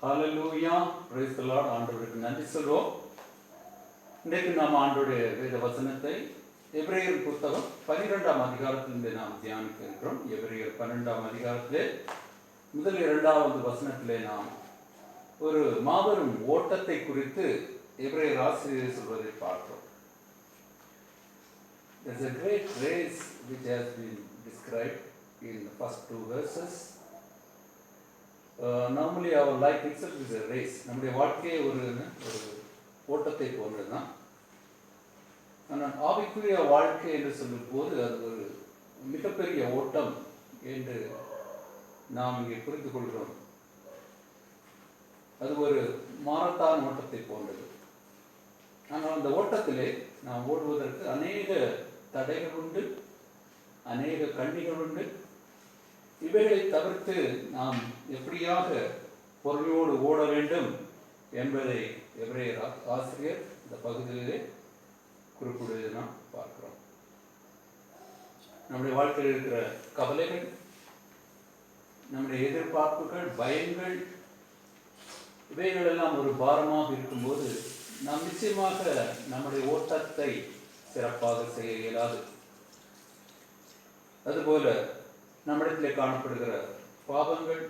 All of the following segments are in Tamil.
ஹalleluya praise the lord ஆண்டவருக்கு நன்றி சொல்வோம். இன்றைக்கு நாம் ஆண்டவருடைய வேத வசனத்தை எபிரேயர் புத்தகம் 12ஆம் அதிகாரத்திலிருந்து நாம் தியானிக்க இருக்கிறோம். எபிரேயர் 12ஆம் அதிகாரத்திலே முதல் 2வது வசனத்திலே நாம் ஒரு மாபெரும் ஓட்டத்தை குறித்து எபிரேயர் ஆசிரியர் சொல்வதை பார்க்கிறோம். There's a great race which has been described in the first two verses. Normally our life itself is a race. நம்முடைய வாழ்க்கையே ஒரு ஓட்டத்தை போன்றதுதான். ஆனால் ஆவிக்குரிய வாழ்க்கை என்று சொல்லும் போது அது ஒரு மிகப்பெரிய ஓட்டம் என்று நாம் இங்கே புரிந்து கொள்கிறோம். அது ஒரு மாரத்தான் ஓட்டத்தை போன்றது. ஆனால் அந்த ஓட்டத்திலே நாம் ஓடுவதற்கு அநேக தடைகள் உண்டு, அநேக கண்ணிகள் உண்டு. இவைகளை தவிர்த்து நாம் எப்படியாக பொறுமையோடு ஓட வேண்டும் என்பதை எபிரேயர் ஆசிரியர் இந்த பகுதியிலே குறிப்பிடுவதை நாம் பார்க்கிறோம். நம்முடைய வாழ்க்கையில் இருக்கிற கவலைகள், நம்முடைய எதிர்பார்ப்புகள், பயங்கள், இவைகள் எல்லாம் ஒரு பாரமாக இருக்கும்போது நாம் நிச்சயமாக நம்முடைய ஓட்டத்தை சிறப்பாக செய்ய இயலாது. அதுபோல நம்மிடத்திலே காணப்படுகிற பாவங்கள்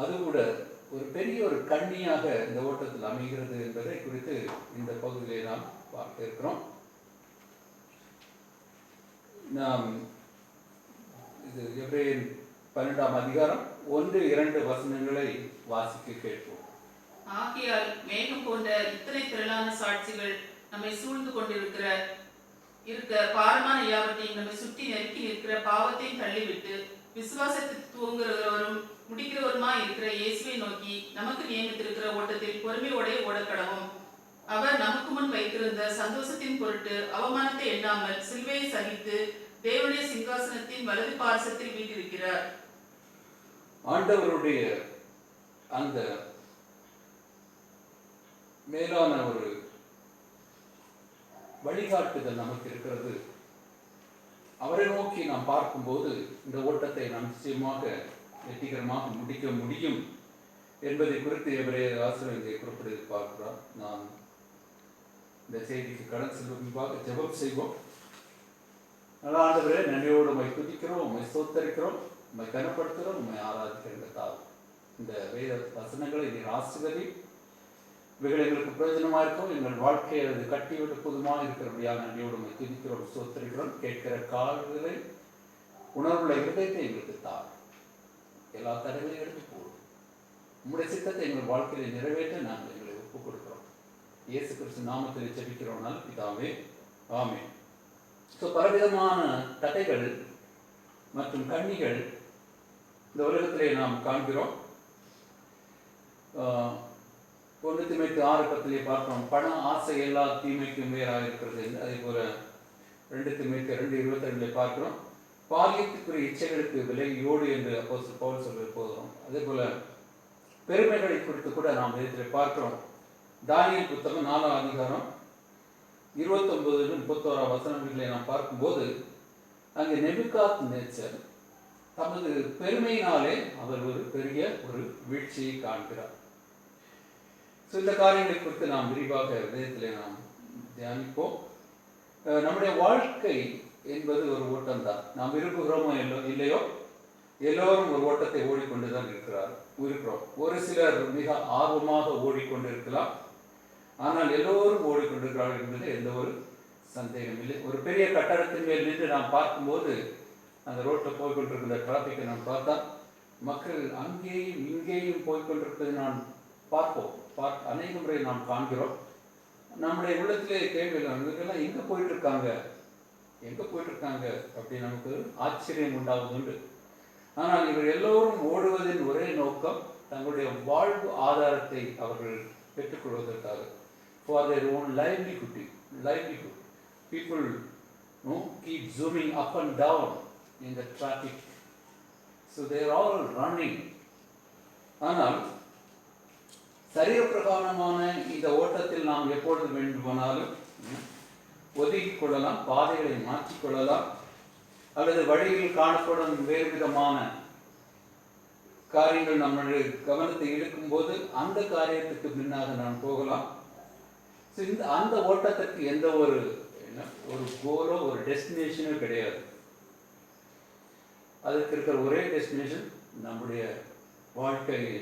அது கூட ஒரு பெரிய ஒரு கண்ணியாக இந்த ஓட்டத்தில் அமைகிறது என்பதை குறித்து இந்த பகுதியிலே நாம் பார்க்க இருக்கிறோம். நாம் இது எபிரேயர் 12ஆம் அதிகாரம் 1-2 வசனங்களை வாசிக்க கேட்போம். ஆகையால் மேகம் போன்ற இத்தனை திரளான சாட்சிகள் நம்மை சூழ்ந்து கொண்டிருக்கிற பாரமான யாவற்றையும் நம்மை சுற்றி நெருக்கி நிற்கிற பாவத்தையும் தள்ளிவிட்டு விசுவாசத்தை துவங்குகிறவரும் முடிக்கிறவருமாய் இருக்கிற இயேசுவை நோக்கி நமக்கு நியமித்திருக்கிற ஓட்டத்தில் பொறுமையோட ஓடக்கடவும். அவர் நமக்கு முன் வைத்திருந்த சந்தோஷத்தின் பொருட்டு அவமானத்தை எண்ணாமல் சிலுவையை சகித்து தேவனுடைய சிங்காசனத்தின் வலது பார்சத்தில் வீற்றிருக்கிறார். ஆண்டவருடைய அந்த மேலான ஒரு வழிகாட்டுதல் நமக்கு இருக்கிறது. அவரை நோக்கி நாம் பார்க்கும்போது இந்த ஓட்டத்தை நாம் நிச்சயமாக வெற்றிகரமாக முடிக்க முடியும் என்பதை குறித்து எபிரேயர் ஆசிரியர் குறிப்பிட்டு பார்க்கிறார். நாம் இந்த செய்திக்கு கடன் செல்வதற்கு முன்பாக ஜெபம் செய்வோம். நல்ல ஆண்டவரே, நன்றியோடு உம்மை துதிக்கிறோம், உம்மை ஸ்தோத்தரிக்கிறோம், உம்மை கனப்படுத்துகிறோம், உம்மை ஆராதிக்கிறோம். இந்த வேத வசனங்களை நீர் ஆசீர்வதி, இவைகள் எங்களுக்கு பிரயோஜனமாக இருக்கும். எங்கள் வாழ்க்கையை அது கட்டிவிட்டு புதுமாக இருக்கிறபடியாக நன்றியோடு உம்மை துதிக்கிறோம், ஸ்தோத்தரிக்கிறோம். கேட்கிற கால்களை உணர்வுள்ள இருதயத்தை எங்களுக்கு தார். எல்லா தடைகளையும் எடுத்து போடும். உம்முடைய சித்தத்தை எங்கள் வாழ்க்கையை நிறைவேற்ற நாங்கள் எங்களை ஒப்புக் கொடுக்கிறோம். இயேசு கிறிஸ்து நாமத்தில் ஜெபிக்கிறோம் நல்ல பிதாவே, ஆமென். ஸோ பலவிதமான தடைகள் மற்றும் கண்ணிகள் இந்த உலகத்திலே நாம் காண்கிறோம். 1 தீமோத்தேயு 6:10 பார்க்கிறோம், பண ஆசை எல்லா தீமைக்கும் வேறாக இருக்கிறது. அதே போல 2 தீமோத்தேயு 2:22 பார்க்கிறோம், பாலியத்துக்குரிய இச்சைகளுக்கு விலகியோடு என்று அப்போஸ்தலன் பவுல் சொல்வது போகிறோம். அதே போல பெருமைகளை குறித்து கூட நாம் வேதத்திலே பார்க்கிறோம். தானியேல் புத்தகம் 4ஆம் அதிகாரம் 29-31 வசனங்களிலே நாம் பார்க்கும்போது அங்கே நேபுகாத்நேச்சர் தமது பெருமையினாலே அவர் ஒரு பெரிய ஒரு வீழ்ச்சியை காண்கிறார். ஸோ இந்த காரியங்களை குறித்து நாம் விரிவாக வேதத்திலே நாம் தியானிப்போம். நம்முடைய வாழ்க்கை என்பது ஒரு ஓட்டம் தான். நாம் விரும்புகிறோமோ இல்லையோ எல்லோரும் ஒரு ஓட்டத்தை ஓடிக்கொண்டு தான் இருக்கிறோம். ஒரு சிலர் மிக ஆர்வமாக ஓடிக்கொண்டிருக்கலாம், ஆனால் எல்லோரும் ஓடிக்கொண்டிருக்கிறார்கள் என்பது எந்த ஒரு சந்தேகம் இல்லை. ஒரு பெரிய கட்டடத்தின் மேல் நின்று நாம் பார்க்கும்போது அந்த ரோட்டில் போய்கொண்டிருக்கிற டிராஃபிக்கை நாம் பார்த்தா மக்கள் அங்கேயும் இங்கேயும் போய்கொண்டிருப்பதை நான் பார்ப்போம். அநேக முறை நாம் காண்கிறோம். நம்முடைய உள்ளத்திலே கேள்விகள், இவங்கெல்லாம் எங்கே போயிட்டுருக்காங்க அப்படி நமக்கு ஆச்சரியம் உண்டாவதுண்டு. ஆனால் இவர் எல்லோரும் ஓடுவதின் ஒரே நோக்கம் தங்களுடைய வாழ்வு ஆதாரத்தை அவர்கள் பெற்றுக்கொள்வதற்காக. For their own livelihood. People keep zooming up and down in the traffic. So they are all running. ஆனால் சரீர பிரகாரமான இந்த ஓட்டத்தில் நாம் எப்பொழுது வேண்டுமானாலும் ஒதுக்கிக் கொள்ளலாம், பாதைகளை மாற்றிக்கொள்ளலாம், அல்லது வழியில் காணப்படும் வேறு விதமான காரியங்கள் நம்மளுடைய கவனத்தை இழுக்கும்போது அந்த காரியத்துக்கு பின்னாக நாம் போகலாம். ஸோ அந்த ஓட்டத்திற்கு எந்த ஒரு ஒரு கோலோ ஒரு டெஸ்டினேஷனோ கிடையாது. அதுக்கு இருக்கிற ஒரே டெஸ்டினேஷன் நம்முடைய வாழ்க்கையை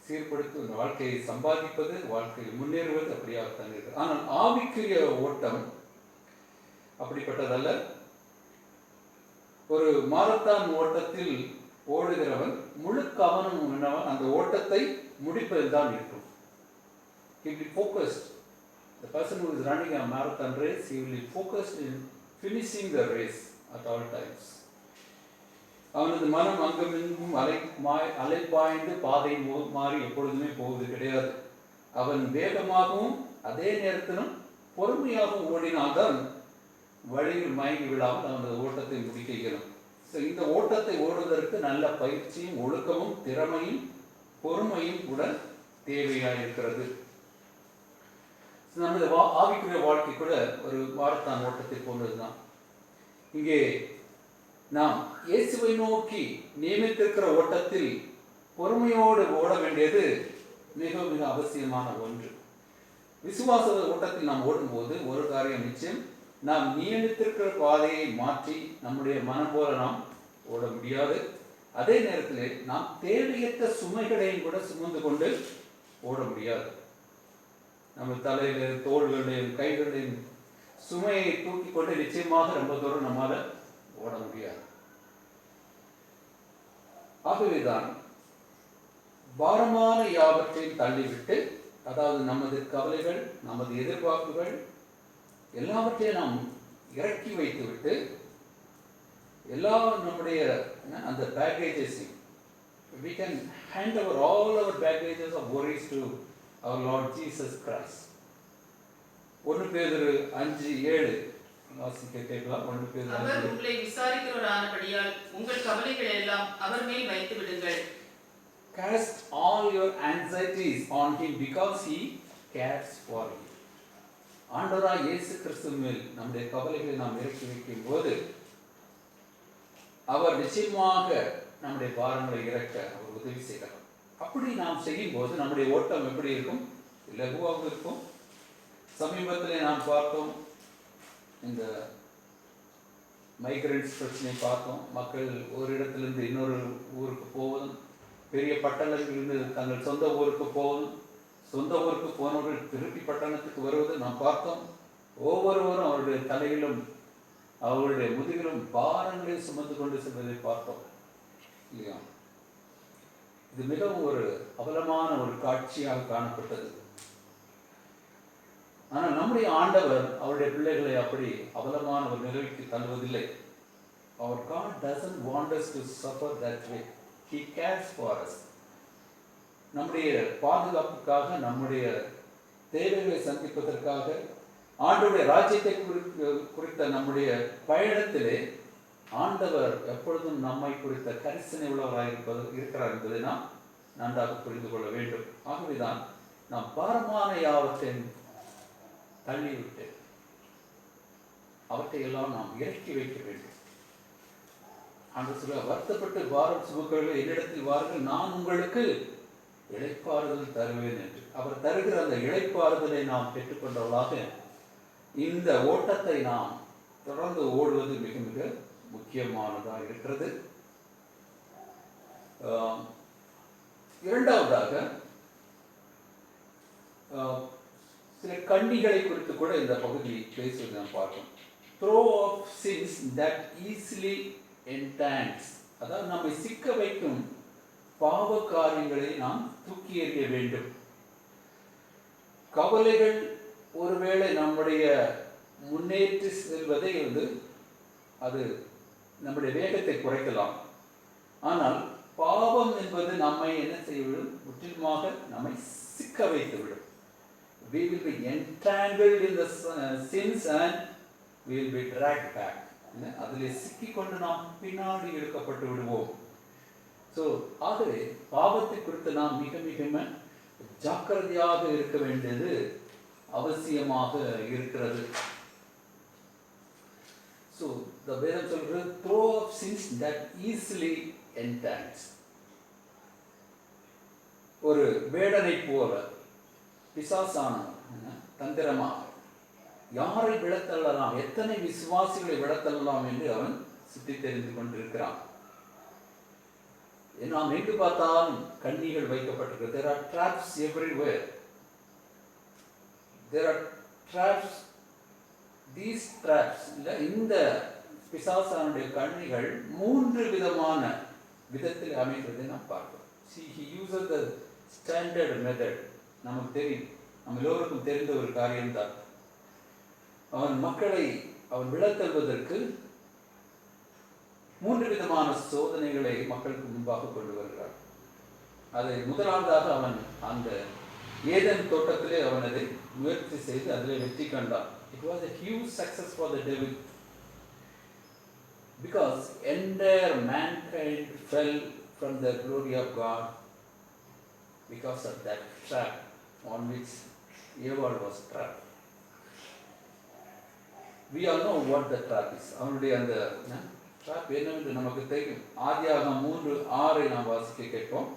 சீர்படுத்தி வாழ்க்கையை சம்பாதிப்பது, வாழ்க்கையில் முன்னேறுவது. அப்படியாகத்தான் இருக்கு. ஆனால் ஆவிக்குரிய ஓட்டம் அப்படிப்பட்டதல்ல. ஒரு மாரத்தான் ஓட்டத்தில் ஓடுகிறவன் முழு கவனம் என்னவன் அந்த ஓட்டத்தை முடிப்பதில் தான் இருக்கும். He will be focused. The person who is running a marathon race, he will be focused in finishing the race at all times. அவனது மனம் அங்குமிங்கும் அலைப்பாய்ந்து பாதை மாறி எப்பொழுதுமே போவது கிடையாது. அவன் வேகமாகவும் அதே நேரத்திலும் பொறுமையாகவும் ஓடினால்தான் வழியில் மயங்கி விடாமல் அவனது ஓட்டத்தை முடிக்க இயலும். ஸோ இந்த ஓட்டத்தை ஓடுவதற்கு நல்ல பயிற்சியும் ஒழுக்கமும் திறமையும் பொறுமையும் கூட தேவையாக இருக்கிறது. நமது ஆவிக்குரிய வாழ்க்கை கூட ஒரு மாரத்தான் ஓட்டத்தை போன்றதுதான். இங்கே நாம் இயேசுவை நோக்கி நியமித்திருக்கிற ஓட்டத்தில் பொறுமையோடு ஓட வேண்டியது மிக மிக அவசியமான ஒன்று. விசுவாச ஓட்டத்தில் நாம் ஓடும்போது ஒரு காரியம் நிச்சயம், நாம் நியமித்திருக்கிற பாதையை மாற்றி நம்முடைய மனம் போல நாம் ஓட முடியாது. அதே நேரத்தில் நாம் தேவையற்ற சுமைகளையும் கூட சுமந்து கொண்டு ஓட முடியாது. நம்ம தலையில தோள்களையும் கைகளையும் சுமையை தூக்கி கொண்டு நிச்சயமாக ரொம்ப தூரம் நம்மால ஓட முடியாது. ஆகவேதான் பாரமான யாவற்றையும் தள்ளிவிட்டு, அதாவது நமது கவலைகள், நமது எதிர்பார்ப்புகள் எல்லாவற்றையும் நாம் இறக்கி வைத்துவிட்டு, எல்லா நம்முடைய அந்த பேக்கேஜஸையும் we can hand over all our baggages of worries to our Lord Jesus Christ. 1 பேதுரு 5:7 வாசிக்க கேட்கலாம். 1 பேதுரு 5:7. அவர் உங்களை விசாரிக்கிறவரானபடியால் உங்கள் கவலைகளை எல்லாம் அவர் மேல் வைத்து விடுங்கள். Cast all your anxieties on him because he cares for you. ஆண்டவராய் இயேசு கிறிஸ்து மேல் நம்முடைய கவலைகளை நாம் இறக்கி வைக்கும் போது அவர் நிச்சயமாக நம்முடைய பாரங்களை இறக்க அவர் உதவி செய்கிறார். அப்படி நாம் செய்யும் போது நம்முடைய ஓட்டம் எப்படி இருக்கும்? இலகுவாக இருக்கும். சமீபத்திலே நாம் பார்த்தோம், இந்த மைக்ரன்ஸ் பிரச்சனை பார்த்தோம். மக்கள் ஒரு இடத்திலிருந்து இன்னொரு ஊருக்கு போவதும், பெரிய பட்டணத்திலிருந்து தங்கள் சொந்த ஊருக்கு போவதும், சொந்த ஊருக்கு போனவர்கள் திருப்பி பட்டணத்துக்கு வருவது நாம் பார்த்தோம். ஒவ்வொருவரும் அவருடைய தலையிலும் அவருடைய முதுகிலும் பாரங்களை சுமந்து கொண்டு செல்வதை பார்த்தோம் இல்லையா? இது மிகவும் ஒரு அவலமான ஒரு காட்சியாக காணப்பட்டது. ஆனால் நம்முடைய ஆண்டவர் அவருடைய பிள்ளைகளை அப்படி அவலமான ஒரு நிலைக்கு தள்ளுவதில்லை. Our God doesn't want us to suffer that way. He cares for us. நம்முடைய பாதுகாப்புக்காக, நம்முடைய தேவைகளை சந்திப்பதற்காக, ஆண்டவருடைய ராஜ்யத்தை குறித்த நம்முடைய பயணத்திலே ஆண்டவர் எப்பொழுதும் நம்மை குறித்த கரிசனை உள்ளவராக இருக்கிறார் என்பதை நாம் நன்றாக புரிந்து கொள்ள வேண்டும். ஆகவேதான் நாம் பாரமான யாவற்றையும் தள்ளிவிட்டு அவற்றை எல்லாம் நாம் இறக்கி வைக்க வேண்டும். ஆண்டு சொல்ல, வருத்தப்பட்டு பாரம் சுமக்கிறவர்கள் என்னிடத்தில் வாருங்கள், நான் உங்களுக்கு இளைப்பாறுதல் தருவேன் என்று. அவர் தருகிற அந்த இளைப்பாறுதலை நாம் பெற்றுக்கொண்டவர்களாக இந்த ஓட்டத்தை நாம் தொடர்ந்து ஓடுவது மிக மிக முக்கியமானதாக இருக்கிறது. இரண்டாவதாக சில கண்ணிகளை குறித்து கூட இந்த பகுதி பேசுவதை நாம் பார்ப்போம். Throw off sins that easily entangles, அதாவது நம்மை சிக்க வைக்கும் பாவ காரியங்களை நாம் தூக்கி எறிய வேண்டும். கவலைகள் ஒருவேளை நம்முடைய முன்னேற்றி செல்வதை அது நம்முடைய வேகத்தை குறைக்கலாம். ஆனால் பாவம் என்பது நம்மை என்ன செய்துவிடும்? முற்றிலுமாக நம்மை சிக்க வைத்துவிடும். We will be entangled in the sins and we will be dragged back. அதிலே சிக்கிக்கொண்டு நாம் பின்னாடி இழுக்கப்பட்டு விடுவோம். ஸோ ஆகவே பாவத்தை குறித்து நாம் மிக மிக ஜாக்கிரதையாக இருக்க வேண்டியது அவசியமாக இருக்கிறது. ஸோ த வேதம் சொல்கிறது, throw off sins that easily entangles. ஒரு வேடனை போல பிசாசானவன் தந்திரமாக யாரை விழத்தள்ளலாம், எத்தனை விசுவாசிகளை விழத்தள்ளலாம் என்று அவன் சுற்றி தெரிந்து கொண்டிருக்கிறான். நாம் எங்கு பார்த்தாலும் கண்ணிகள் வைக்கப்பட்டிருக்கு. There are traps everywhere. There are traps. These traps, இந்த பிசாசானுடைய கண்ணிகள் 3 விதமான விதத்தில் அமைகிறதை நாம் பார்க்கிறோம். See, he uses the standard method. நமக்கு தெரியும், நம்ம எல்லோருக்கும் தெரிந்த ஒரு காரியம்தான். அவன் மக்களை அவன் விழத்தள்வதற்கு 3 விதமான சோதனைகளை மக்களுக்கு முன்பாக கொண்டு வருகிறார். அதை முதலாவதாக அவன் அந்த ஏதேன் தோட்டத்திலே அவன் அதை முயற்சி செய்து அதிலே வெற்றி கண்டான். It was a huge success for the devil because entire mankind fell from the glory of God because of that trap on which Eva was trapped. We all know what the trap is. அவனுடைய அந்த trap என்னவென்று நமக்கு தெரியும். ஆதியாகமம் 3:6 நாம் வாசிக்க கேட்போம்.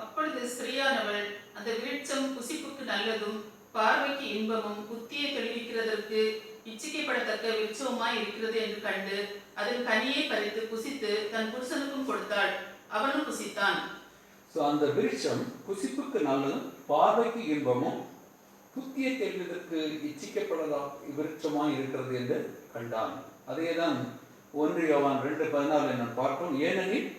அப்பொழுது ஸ்திரீயானவள் அந்த விருட்சம் புசிப்புக்கு நல்லதும் பார்வைக்கு இன்பமும் புத்தியை தெளிவிக்கிறதற்கு இச்சிக்கப்படத்தக்க விருட்சமாய் இருக்கிறது என்று கண்டு அதன் கனியை பறித்து புசித்து தன் புருஷனுக்கும் கொடுத்தாள், அவனும் புசித்தான். அந்த விருட்சம் புசிப்புக்கு நல்லதும் பார்வைக்கு இன்பமும் புத்தியை தெளிவதற்கு இச்சிக்கப்படலாம் விருட்சமாய் இருக்கிறது என்று கண்டான். அதேதான் 1 யோவான் 2:14 நாம் பார்ப்போம். ஏனெனில்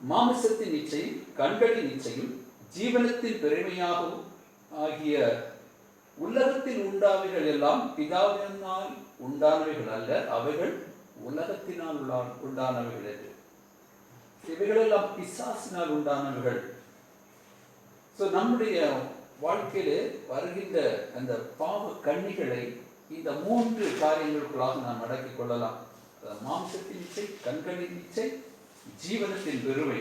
மாமிசத்தின் இச்சையும் கண்களின் இச்சையும் ஜீவனத்தின் பெருமையாகவும் ஆகிய உலகத்தில் உண்டானவைகள் எல்லாம் பிதாவினால் உண்டானவைகள் அல்ல, அவைகள் உலகத்தினால் உண்டானவைகள் என்று. இவைகளெல்லாம் பிசாசினால் உண்டானவைகள். நம்முடைய வாழ்க்கையிலே வருகின்ற அந்த பாவ கண்ணிகளை இந்த 3 காரியங்களுக்குள்ளாக நாம் அடக்கிக் கொள்ளலாம். மாம்சத்தின் இச்சை, கண்களின் இச்சை, ஜீவனத்தின் பெருமை.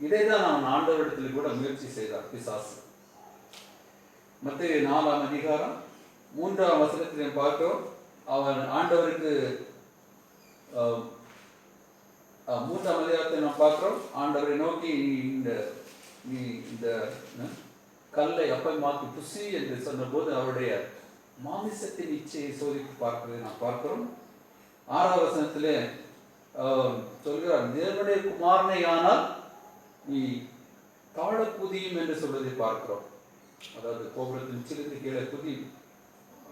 இதைதான் அவன் ஆண்டவரிடத்தில் கூட முயற்சி செய்தார் பிசாசு. மத்தேயு 4:3 பார்க்கிறோம். அவன் ஆண்டவருக்கு 3 நாம் பார்க்கிறோம். ஆண்டவரை நோக்கி நீ இந்த கல்லை அப்பமாக்கி புசி என்று சொன்னபோது அவருடைய மாமிசத்தின் இச்சையை சோதித்து பார்ப்பதை நாம் பார்க்கிறோம். 6 சொல்கிறார், தேவனுடைய குமாரனை ஆனால் நீ தாழ குதியும் என்று சொல்வதை பார்க்கிறோம். அதாவது கோபுரத்தின் உச்சிலிருந்து கீழே குதி,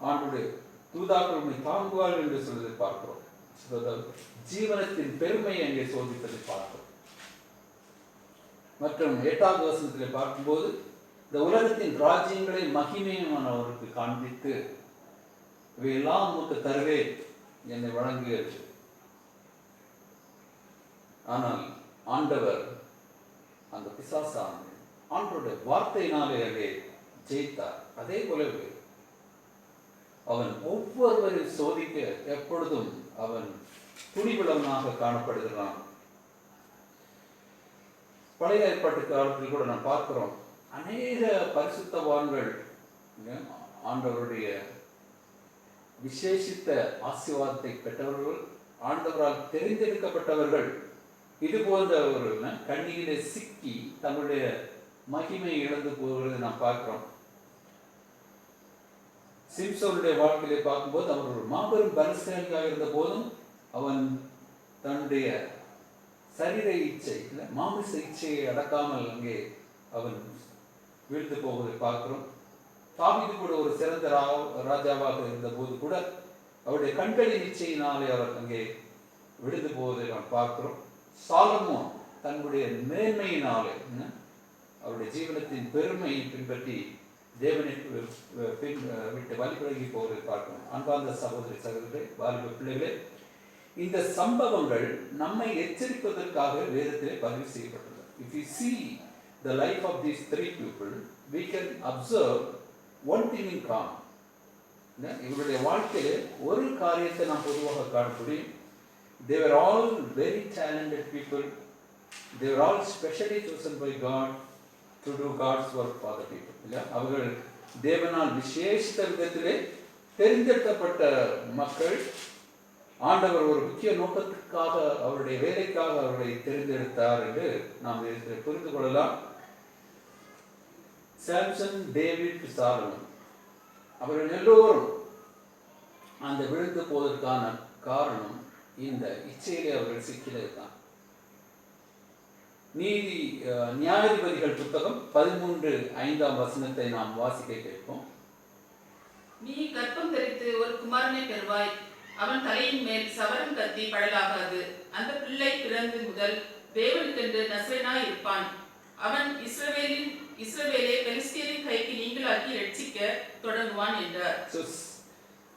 ஆண்டுடைய தூதாக்கள் உண்மை தாங்குவார்கள் என்று சொல்வதை பார்க்கிறோம். ஜீவனத்தின் பெருமையை அங்கே சோதிப்பதை பார்க்கிறோம். மற்றும் 8வது வசனத்திலே பார்க்கும்போது இந்த உலகத்தின் ராஜ்யங்களை மகிமையான அவருக்கு காண்பித்து இவையெல்லாம் உமக்கு தருவே என்னை வழங்குகிறது. ஆனால் ஆண்டவர் அந்த பிசாசான ஆண்டவருடைய வார்த்தையினாலே அங்கே ஜெயித்தார். அதே போலவே அவன் ஒவ்வொருவரையும் சோதிக்க எப்பொழுதும் அவன் துணிவுள்ளவனாக காணப்படுகிறான். பழைய ஏற்பாட்டு காலத்தில் கூட நாம் பார்க்கிறோம், அநேக பரிசுத்தவான்கள் ஆண்டவருடைய விசேஷித்த ஆசீர்வாதத்தை பெற்றவர்கள், ஆண்டவரால் தெரிந்தெடுக்கப்பட்டவர்கள் இது போன்ற ஒரு கண்ணியிலே சிக்கி தங்களுடைய மகிமை இழந்து போவதை நாம் பார்க்கிறோம். சிம்சோனுடைய வாழ்க்கையிலே பார்க்கும்போது அவர் ஒரு மாபெரும் பலசாலியாக இருந்த போதும் அவன் தன்னுடைய சரீர இச்சை மாமிச இச்சையை அடக்காமல் அங்கே அவன் வீழ்ந்து போவதை பார்க்கிறோம். தாவீது கூட ஒரு சிறந்த ராஜாவாக இருந்த போது கூட அவருடைய கண்களின் இச்சையினாலே அவர் அங்கே விழுந்து போவதை நாம் பார்க்கிறோம். சாலமோன் தன்னுடைய மேன்மையினாலே அவருடைய ஜீவனத்தின் பெருமையை பின்பற்றி தேவனை விட்டு வழிபழகி போவதை பார்க்கிறோம். அன்பார்ந்த சகோதரி சகோதரர்களே, வாலிப பிள்ளைகளே, இந்த சம்பவங்கள் நம்மை எச்சரிப்பதற்காக வேதத்திலே பதிவு செய்யப்பட்டுள்ளது. If we see the life of these 3 people, we can observe one thing in common. இவருடைய வாழ்க்கையிலே ஒரு காரியத்தை நாம் பொதுவாக காண முடியும். They were all very talented people. They were all specially chosen by God to do God's work for the people. அவர்கள் தேவனால் விசேஷித்த விதத்திலே தெரிந்தெடுக்கப்பட்ட மக்கள். ஆண்டவர் ஒரு முக்கிய நோக்கத்துக்காக அவருடைய வேலைக்காக அவர்களை தெரிந்தெடுத்தார் என்று நாம் புரிந்து கொள்ளலாம். சாம்சன், டேவிட், சாலமன் அவர்கள் எல்லோரும் அந்த விழுந்து போவதற்கான காரணம் இந்த இச்சையிலே அவர்கள் சிக்கினது தான். நியாயாதிபதிகள் புத்தகம் 13:5 நாம் வாசிக்க கேட்போம். நீ கற்பம் தரித்து ஒரு குமாரனை பெறுவாய், அவன் தலையின் மேல் சவரம் கத்தி பழலாகாது. அந்த பிள்ளை பிறந்து முதல் தேவனுக்கென்று நசரேயனாய் இருப்பான். அவன் இஸ்ரவேலை பெலிஸ்தியரின் கைக்கு நீங்களாக்கி ரட்சிக்க தொடங்குவான் என்றார்.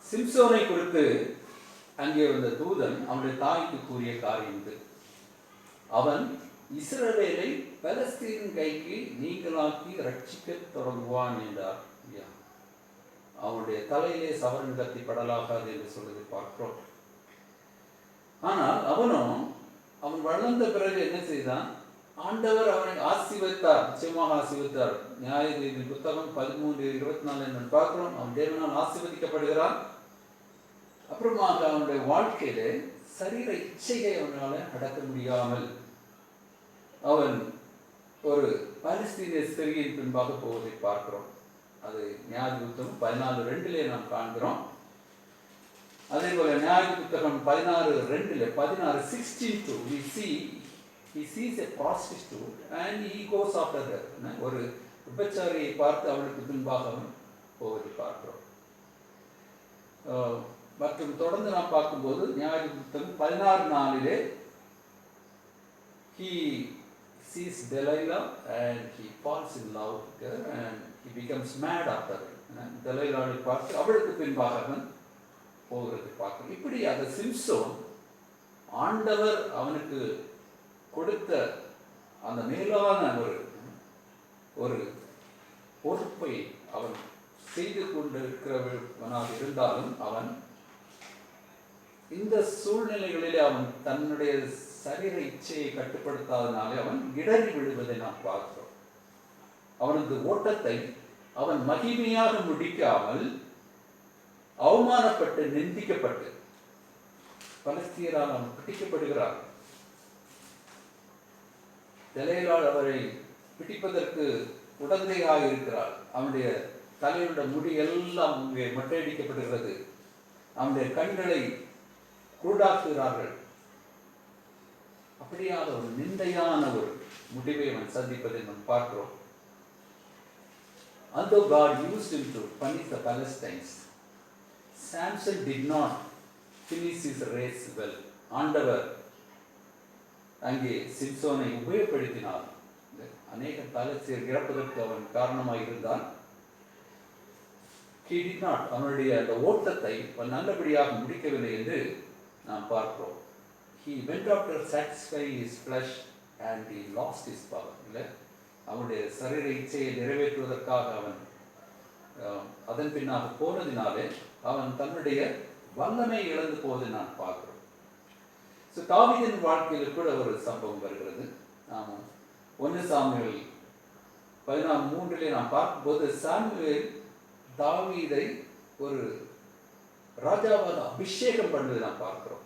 சிம்சோனை குறித்து அங்கே வந்த தூதன் அவனுடைய தாய்க்கு கூறிய காரியம் இது. அவன் இஸ்ரவேலை பெலிஸ்தியரின் கைக்கு நீங்களாக்கி ரட்சிக்க தொடங்குவான் என்றார். அவனுடைய தலையிலே சவரன் கத்தி படலாகாது என்று சொல்வதை பார்க்கிறோம். ஆனால் அவன் வளர்ந்த பிறகு என்ன செய்தான்? ஆண்டவர் அவனை ஆசீர்வதித்தார், நிச்சயமாக ஆசீர்வதித்தார். நியாயாதிபதிகளின் புத்தகம் 13:24 என்று பார்க்கிறோம். அவன் தேவனால் ஆசீர்வதிக்கப்படுகிறான். அப்புறமாக அவனுடைய வாழ்க்கையில சரீர இச்சையை அவனால் அடக்க முடியாமல் அவன் ஒரு பாலஸ்தீனிய ஸ்திரீயின் பின்பாக போவதை பார்க்கிறோம். அது நியாயாதிபதி புத்தகம் 14:2 நாம் காண்கிறோம். அதே போல நியாயாதிபதி புத்தகம் 16:16 he sees a prostitute and he goes after her. ஒரு விபச்சாரியை பார்த்து அவளுக்கு பின்பாக அவன் போவதை பார்க்கிறோம். மற்றும் தொடர்ந்து நாம் பார்க்கும்போது நியாயாதிபதி புத்தகம் 16:4 he sees Delilah and he falls in love with her and he becomes mad after her. Delilahவை பார்த்து அவளுக்கு பின்பாக அவன் போகிறது பார்க்கிறோம். இப்படி அந்த சிம்சோன் ஆண்டவர் அவனுக்கு கொடுத்த அந்த மேலான ஒரு பொறுப்பை அவன் செய்து கொண்டிருக்கிறவனாக இருந்தாலும் அவன் இந்த சூழ்நிலைகளிலே அவன் தன்னுடைய சரீர இச்சையை கட்டுப்படுத்தாதனாலே அவன் இடறி விழுவதை நாம் பார்க்கிறோம். அவனது ஓட்டத்தை அவன் மகிமையாக முடிக்காமல் அவமானப்பட்டு நிந்திக்கப்பட்டு பலஸ்தீனரால் அவன் பிடிக்கப்படுகிறார். தெலேலாள் அவரை பிடிப்பதற்கு உடந்தையாக இருக்கிறார். அவனுடைய தலையுடைய முடி எல்லாம் அங்கே மொட்டையடிக்கப்படுகிறது. அவனுடைய கண்களை குருடாக்குகிறார்கள். அப்படியாக ஒரு நிந்தையான ஒரு முடிவை அவன் சந்திப்பதை நாம் பார்க்கிறோம். Although God used him to punish the Palestinians, Samson did not finish his race well. ஆண்டவர் அங்கே சிம்சோனை உபயோகப்படுத்தினார். அநேக பாலஸ்தீனர் இறப்பதற்கு அவன் காரணமாக இருந்தான். He did not, அவனுடைய அந்த ஓட்டத்தை நல்லபடியாக முடிக்கவில்லை என்று நாம் பார்க்கிறோம். He went after satisfying his flesh and he lost his power. இல்லை, அவனுடைய சரீர இச்சையை நிறைவேற்றுவதற்காக அவன் அதன் பின்னாக போனதினாலே அவன் தன்னுடைய வல்லமை இழந்து போவதை நான் பார்க்கிறோம். ஸோ தாவீதின் வாழ்க்கையில் கூட ஒரு சம்பவம் வருகிறது. நாம் 1 சாமுவேல் 16:3 நாம் பார்க்கும்போது சாமுவேல் தாவீதை ஒரு ராஜாவாக அபிஷேகம் பண்ணுவதை நாம் பார்க்கிறோம்.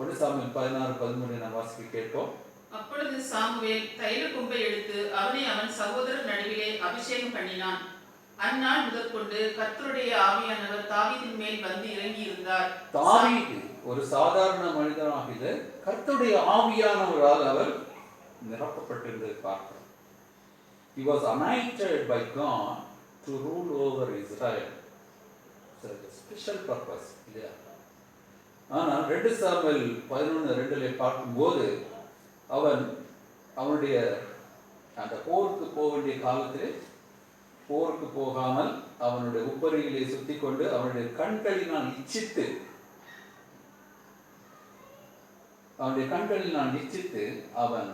1 சாமுவேல் 16:13 நாம் வாசிக்க கேட்போம். அப்பொழுது சாமுவேல் தைல கொம்பை எடுத்து அவனை அவன் சகோதரர் நடுவிலே அபிஷேகம் பண்ணினான். அந்நாள் முதற்கொண்டு கர்த்தருடைய ஆவியானவர் தாவீதின் மேல் வந்து இறங்கி இருந்தார். தாவீது ஒரு சாதாரண மனிதனாக இல்லை, கர்த்தருடைய ஆவியானவரால் அவர் நிரப்பப்பட்டிருந்ததை பார்க்கிறோம். He was anointed by God to rule over Israel. So a special purpose. இல்லையா? ஆனால் 2 சாமுவேல் 11:2 பார்க்கும்போது அவனுடைய அந்த போருக்கு போக வேண்டிய காலத்திலே போருக்கு போகாமல் அவனுடைய உப்பரிகளை சுத்தி கொண்டு அவனுடைய கண்களில் நான் இச்சித்து அவன்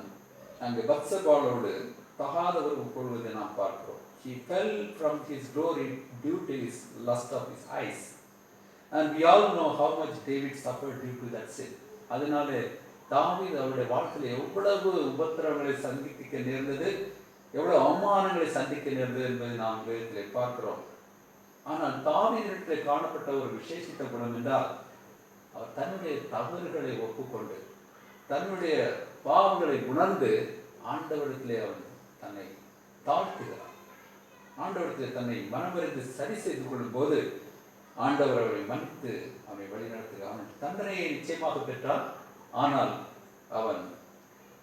அங்கே பத்சபாளோடு தகாத ஒரு கொள்வதை நாம் பார்க்கிறோம். He fell from his glory due to his lust of his eyes. And we all know how much David suffered due to that sin. அதனாலே தாவீது அவருடைய வாழ்க்கையில் எவ்வளவு உபத்திரவங்களை சந்திக்க நேர்ந்தது, எவ்வளவு அவமானங்களை சந்திக்க நேர்ந்தது என்பதை நாம் வேதத்தில் பார்க்கிறோம். ஆனால் தாவீதிடத்தில் காணப்பட்ட ஒரு விசேஷித்த குணம் என்றால் அவர் தன்னுடைய தவறுகளை ஒப்புக்கொண்டு தன்னுடைய பாவங்களை உணர்ந்து ஆண்டவரிடத்திலே அவன் தன்னை ஆண்டவரத்தில் தன்னை மனமறிந்து சரி செய்து கொள்ளும் போது ஆண்டவர் அவரை மன்னித்து அவனை வழிநடத்துகிறார். அவன் தண்டனையை நிச்சயமாக பெற்றான். ஆனால் அவன்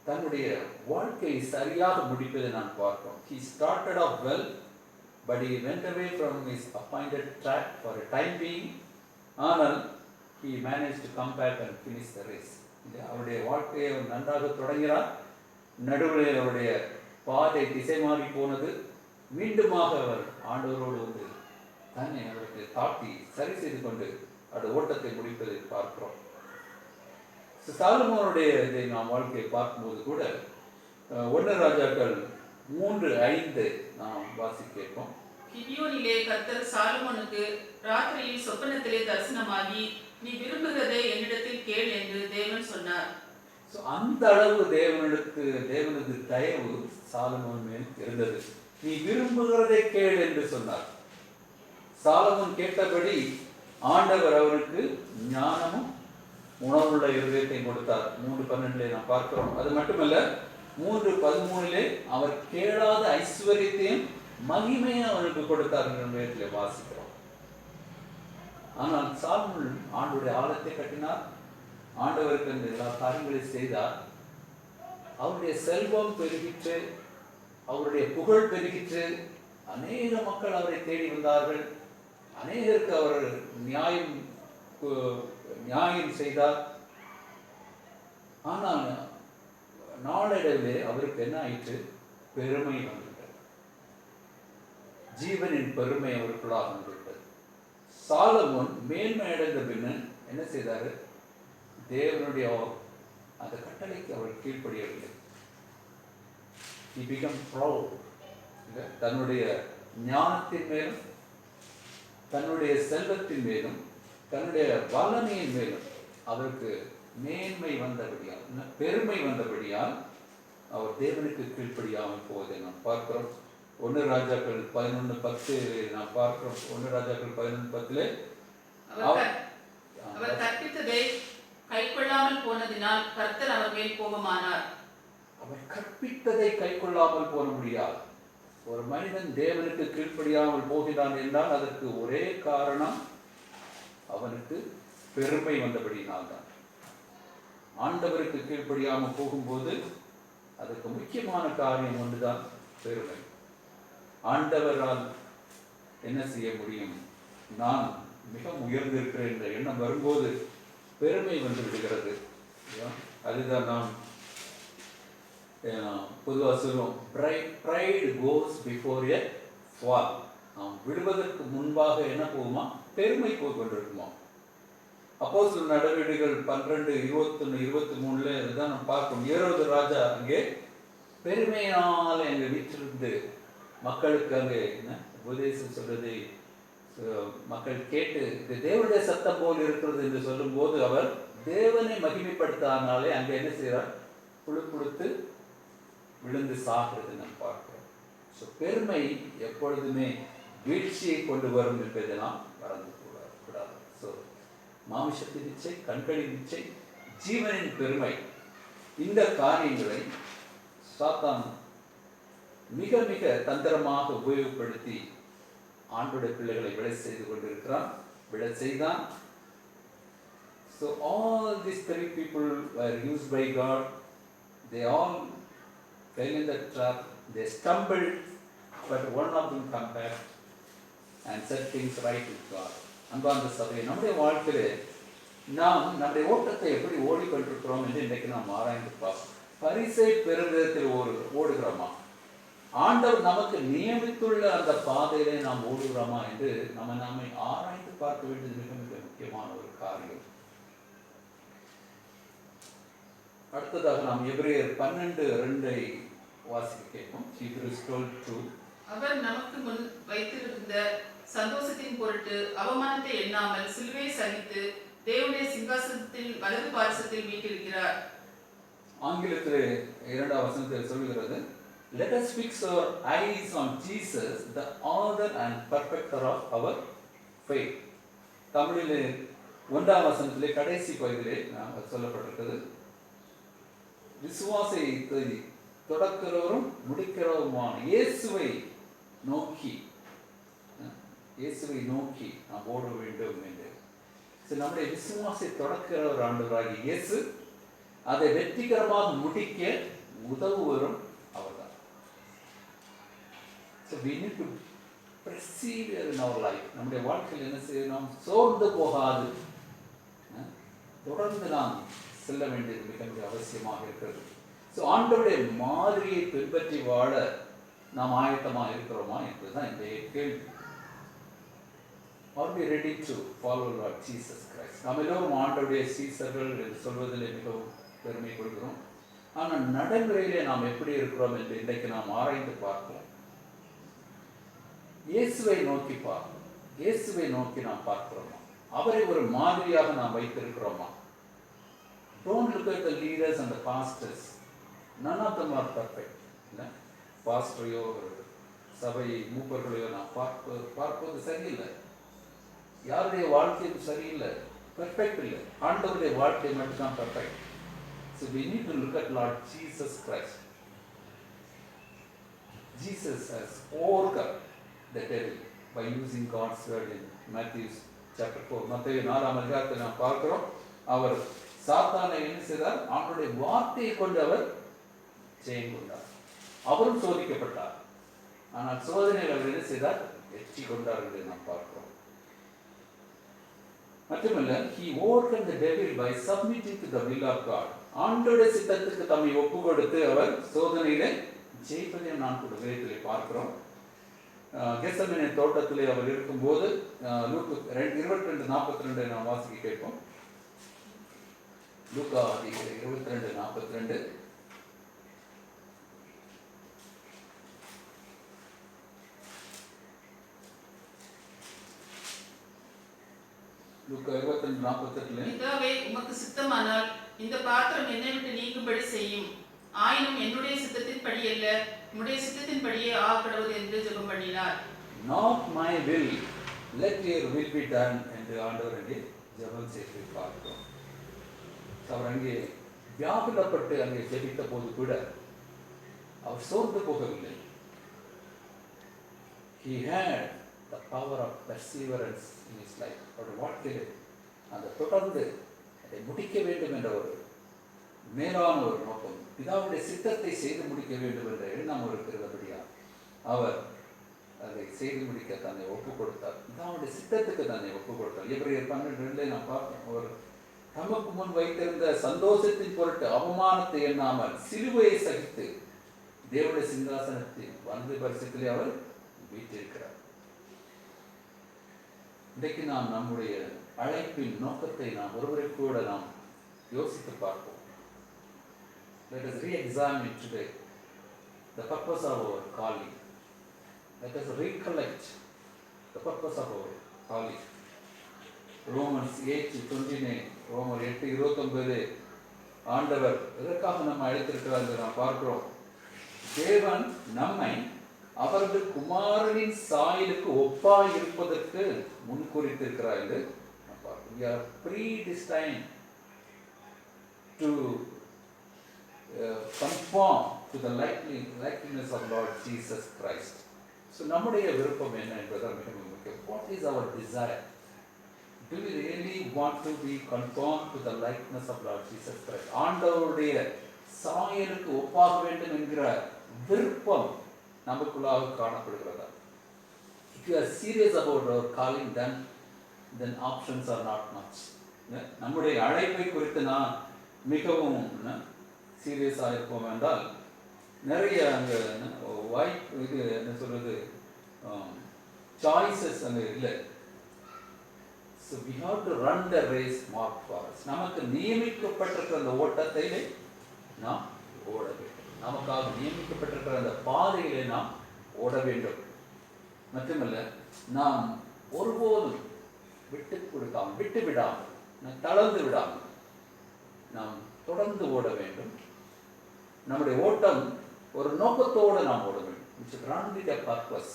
தன்னுடைய வாழ்க்கையை சரியாக முடிப்பதை நான் பார்க்கிறோம். He started off well, but he went away from his appointed track for a time being. ஆனால் he managed to come back and finish the race. அவருடைய வாழ்க்கையை நன்றாக தொடங்கினார். நடுவில் அவருடைய பாதை திசை மாறி போனது. மீண்டுமாக அவர் ஆண்டவரோடு வந்து தன்னை அவருக்கு தாட்டி சரி செய்து கொண்டு அந்த ஓட்டத்தை முடிப்பதை பார்க்கிறோம். சாலமோனுடைய இதை நாம் வாழ்க்கையை பார்க்கும்போது கூட 1 ராஜாக்கள் 3:5 நாம் வாசிக்கிறோம். கிபியோனிலே கர்த்தர் சாலமோனுக்கு ராத்திரியில் சொப்பனத்திலே தரிசனமாகி, நீ விரும்புகிறதை என்னிடத்தில் கேள் என்று தேவன் சொன்னார். அந்த அளவு தேவனது தயவு சாலமோன் மேல் இருந்தது. நீ விரும்புகிறதை கேள் என்று சொன்னார். சாலமோன் கேட்டபடி ஆண்டவர் அவருக்கு ஞானமும் உணவுள்ள இருதயத்தை கொடுத்தார். 3:12 நாம் பார்க்கிறோம். அது மட்டுமல்ல, 3:13 அவர் கேளாத ஐஸ்வர்யத்தையும் மகிமையும் அவருக்கு கொடுத்தார் என்று வாசிக்கிறோம். ஆனால் சாலமோன் ஆண்டவருடைய ஆலயத்தை கட்டினார். ஆண்டவருக்கு அந்த எல்லா காரியங்களையும் செய்தார். அவருடைய செல்வம் பெருகிற்று, அவருடைய புகழ் பெருகிற்று. அநேக மக்கள் அவரை தேடி வந்தார்கள். அநேகருக்கு அவர் நியாயம் செய்தார். ஆனால் நாளடைவிலே அவருக்கு என்ன ஆயிற்று? பெருமை வந்துவிட்டது. ஜீவனின் பெருமை அவருக்குள்ளாக வந்துவிட்டது. சாலமோன் மேன்மை அடைந்த பின்ன என்ன செய்தார்? தேவனுடைய அந்த கட்டளைக்கு அவர் கீழ்ப்படியவில்லை. He became proud. தன்னுடைய ஞானத்தின் மேலும் தன்னுடைய செல்வத்தின் மேலும் தன்னுடைய வல்லமையின் மேலும் அவருக்கு மேன்மை வந்தபடியால், பெருமை வந்தபடியால் அவர் தேவனுக்கு கீழ்ப்படியாமல் போவதை நாம் பார்க்கிறோம். 1 ராஜாக்கள் 11:10 நாம் பார்க்கிறோம். 1 ராஜாக்கள் 11:10 அவர் கற்பித்ததை கைக்கொள்ளாமல் போனதினால் கர்த்தர் அவர் மேல் கோபமானார். அவர் கற்பித்ததை கைக்கொள்ளாமல் போன முடியாது. ஒரு மனிதன் தேவனுக்கு கீழ்ப்படியாமல் போகிறான் என்றால் அதற்கு ஒரே காரணம் அவனுக்கு பெருமை வந்தபடியினால்தான். ஆண்டவருக்கு கீழ்ப்படியாமல் போகும்போது அதற்கு முக்கியமான காரியம் ஒன்றுதான் பெருமை. ஆண்டவரால் என்ன செய்ய முடியும்? நான் மிக உயர்ந்திருக்கிறேன் என்ற எண்ணம் வரும்போது பெருமை வந்து விடுகிறது. அதுதான் நாம் பொதுவாக சொல்லுவோம், pride goes before a fall. நாம் விடுவதற்கு முன்பாக என்ன போகுமா? பெருமை போய் கொண்டிருக்குமா? அப்போஸ்தலர் நடவடிக்கைகள் 12:21-23 இதுதான் நம்ம பார்க்கணும். ஏரோது ராஜா அங்கே பெருமையினால் அங்கே வீற்றிருந்து மக்களுக்கு அங்கே என்ன உபதேசம் சொல்றதை மக்கள் கேட்டு இது தேவனுடைய சத்தம் போல் இருக்கிறது என்று சொல்லும் போது அவர் தேவனை மகிமைப்படுத்தானாலே அங்கே என்ன செய்கிறார்? புழுத்து விழுந்து சாகிறது நாம் பார்க்கிறோம். ஸோ பெருமை எப்பொழுதுமே வீழ்ச்சியை கொண்டு வரும் என்பதெல்லாம் மறந்து கூடாது. ஸோ மாமிசத்தின் இச்சை, கண்களின் இச்சை, ஜீவனின் பெருமை, இந்த காரியங்களை சாத்தான் மிக மிக தந்திரமாக உபயோகப்படுத்தி ஆண்டோடைய பிள்ளைகளை விளை செய்து கொண்டிருக்கிறான், விளை செய்தான். So all these 3 people were used by God. They all fell in the trap. They stumbled, but one of them come back and set things right with God. அன்பார்ந்த சபையை, நம்முடைய வாழ்க்கையிலே நாம் நம்முடைய ஓட்டத்தை எப்படி ஓடிக்கொண்டிருக்கிறோம் என்று இன்றைக்கு நாம் ஆராய்ந்து பார்ப்போம். பரிசை பெறும் விதத்தில் ஓடுகிறோமா? ஆண்டவர் நமக்கு நியமித்துள்ள அந்த பாதையிலே நாம் ஓடுகிறோமா என்று நம்மை ஆராய்ந்து பார்க்க வேண்டியது மிக மிக முக்கியமான ஒரு காரியம். அடுத்ததாக நாம் எபிரேயர் 12:2 வாசிக்க கேட்போம். Hebrews 12:2. அவர் நமக்கு முன் வைத்திருந்த சந்தோஷத்தின் பொருட்டு அவமானத்தை எண்ணாமல் சிலுவையை சகித்து தேவனுடைய சிங்காசனத்தில் வலது பார்சத்தில் வீற்றிருக்கிறார். ஆங்கிலத்தில் 2வது வசனத்தில் சொல்கிறது, let us fix our eyes on Jesus, the author and perfecter of our faith. தமிழிலே 1வது வசனத்திலே கடைசி பகுதியிலே சொல்லப்பட்டிருக்கிறது, விசுவாசத்தை தொடக்கிறவரும் முடிக்கிறவருமான இயேசுவை நோக்கி, இயேசுவை நோக்கி நாம் ஓட வேண்டும் என்று. நம்முடைய விசுவாசத்தை தொடக்கிற ஒரு ஆண்டவராகிய இயேசு அதை வெற்றிகரமாக முடிக்க உதவுவரும் அவர்தான். So we need to persevere in our life. நம்முடைய வாழ்க்கையில் என்ன செய்ய, நாம் சோர்ந்து போகாது தொடர்ந்து நாம் செல்ல வேண்டியது மிக மிக அவசியமாக இருக்கிறது. ஸோ ஆண்டவருடைய மாதிரியை பின்பற்றி வாழ நாம் ஆயத்தமாக இருக்கிறோமா என்பதுதான் இந்த கேள்வி. Are we ready to follow Lord Jesus Christ? நாம் எல்லோரும் ஆண்டவருடைய சீசர்கள் என்று சொல்வதில் மிகவும் பெருமை கொள்கிறோம். ஆனால் நடைமுறையிலே நாம் எப்படி இருக்கிறோம் என்று இன்றைக்கு நாம் ஆராய்ந்து பார்ப்போம். இயேசுவை நோக்கி பார்ப்போம். இயேசுவை நோக்கி நாம் பார்க்கிறோமா? அவரை ஒரு மாதிரியாக நாம் வைத்திருக்கிறோமா? Don't look at the leaders and the pastors. None of them are perfect. பாஸ்டரையோ சபை மூப்பர்களையோ நாம் பார்ப்பது சரியில்லை. யாருடைய வாழ்க்கையும் சரியில்லை, பெர்ஃபெக்ட் இல்லை. ஆண்டவருடைய வாழ்க்கை மட்டும்தான் perfect. So we need to look at Lord Jesus Christ. Jesus has overcome the devil by using God's word in Matthew chapter 4. மத்தேயு 4ஆம் அதிகாரத்தில் நாம் பார்க்கிறோம். அவர் சாத்தானை என்ன செய்தார்? அவருடைய வார்த்தையை கொண்டு அவர் ஜெயம் கொண்டார். அவரும் சோதிக்கப்பட்டார். ஆனால் சோதனையில் அவர் என்ன செய்தார்? வெற்றி கொண்டார் என்று நாம் பார்க்கிறோம். மட்டுமல்ல, he overcame the devil by submitting to the will of God. ஆண்டவருடைய சித்தத்துக்கு தம்மை ஒப்பு கொடுத்து அவர் சோதனையிலே ஜெயிப்பதையும் நான் கூட வேதத்திலே பார்க்கிறோம். கெத்செமனே தோட்டத்திலே அவர் இருக்கும்போது லூக்கா 22:42 நாம் வாசிக்க கேட்போம். லூக்கா 22:42. லூக்கா 22:48. பிதாவே, உமக்கு சித்தமானால் இந்த பாத்திரம் என்னை விட்டு நீங்கும்படி செய்யும். ஆயினும் என்னுடைய சித்தத்தின்படி அல்ல, உம்முடைய சித்தத்தின்படியே ஆகப்படுவது என்று ஜெபம் பண்ணினார். Not my will, let your will be done என்று ஆண்டவர் அங்கே ஜெபம் செய்து பார்க்கிறோம். அவர் அங்கே வியாகுலப்பட்டு அங்கே ஜெபித்த போது கூட அவர் சோர்ந்து போகவில்லை. He had the power of perseverance in his life. அவருடைய வாழ்க்கையில் அந்த தொடர்ந்து அதை முடிக்க வேண்டும் என்ற ஒரு மேலான ஒரு நோக்கம், பிதாவுடைய சித்தத்தை செய்து முடிக்க வேண்டும் என்ற எண்ணம் இருக்கிறபடியா அவர் அதை செய்து முடிக்க தன்னை ஒப்புக் கொடுத்தார். பிதாவுடைய சித்தத்துக்கு தன்னை ஒப்புக் கொடுத்தார். எபிரேயர் 12:2 நாம் பார்க்கிறோம். அவர் தமக்கு முன் வைத்திருந்த சந்தோஷத்தின் பொருட்டு அவமானத்தை எண்ணாமல் சிலுவையை சகித்து தேவனுடைய சிங்காசனத்தின் வலது பரிசத்திலே அவர் வீற்றிருக்கிறார். இன்றைக்கு நாம் நம்முடைய அழைப்பின் நோக்கத்தை நாம் ஒருவரை கூட நாம் யோசித்து பார்ப்போம். Let us re-examine today the purpose of our calling. Let us recollect the purpose of our calling. Romans 8:29, ரோமர் 8:29 ஆண்டவர் எதற்காக நம்ம அழைத்திருக்கிறார் என்று நாம் பார்க்கிறோம். தேவன் நம்மை அவரது குமாரனின் சாயலுக்கு ஒப்பாய் இருப்பதற்கு முன்குறித்திருக்கிறார் என்று நாம் பார்க்கிறோம். We are predestined to conform to the likeness of Lord Jesus Christ. So நம்முடைய விருப்பம் என்ன என்பது மிக முக்கியம். What is our desire? Do we really want to be conformed to the likeness of Lord Jesus Christ? ஆண்டவருடைய சாயலுக்கு ஒப்பாக வேண்டும் என்கிற விருப்பம் நமக்குள்ளாக காணப்படுகிறதா? If you are serious about our calling, then options are not much. நம்முடைய அழைப்பை குறித்து நான் மிகவும் சீரியஸாக இருப்போம் என்றால் நிறைய அங்கே வாய்ப்பு இது என்ன சொல்றது சாய்ஸஸ் அங்கே இல்லை. So we have to run the race marked for us. நமக்கு நியமிக்கப்பட்டிருக்கிற அந்த ஓட்டத்திலே நாம் ஓட வேண்டும். நமக்காக நியமிக்கப்பட்டிருக்கிற அந்த பாதையிலே நாம் ஓட வேண்டும். மட்டுமல்ல, நாம் ஒருபோதும் விட்டு விடாமல் தளர்ந்து விடாமல் நாம் தொடர்ந்து ஓட வேண்டும். நம்முடைய ஓட்டம் ஒரு நோக்கத்தோடு நாம் ஓட வேண்டும். We should run with a purpose.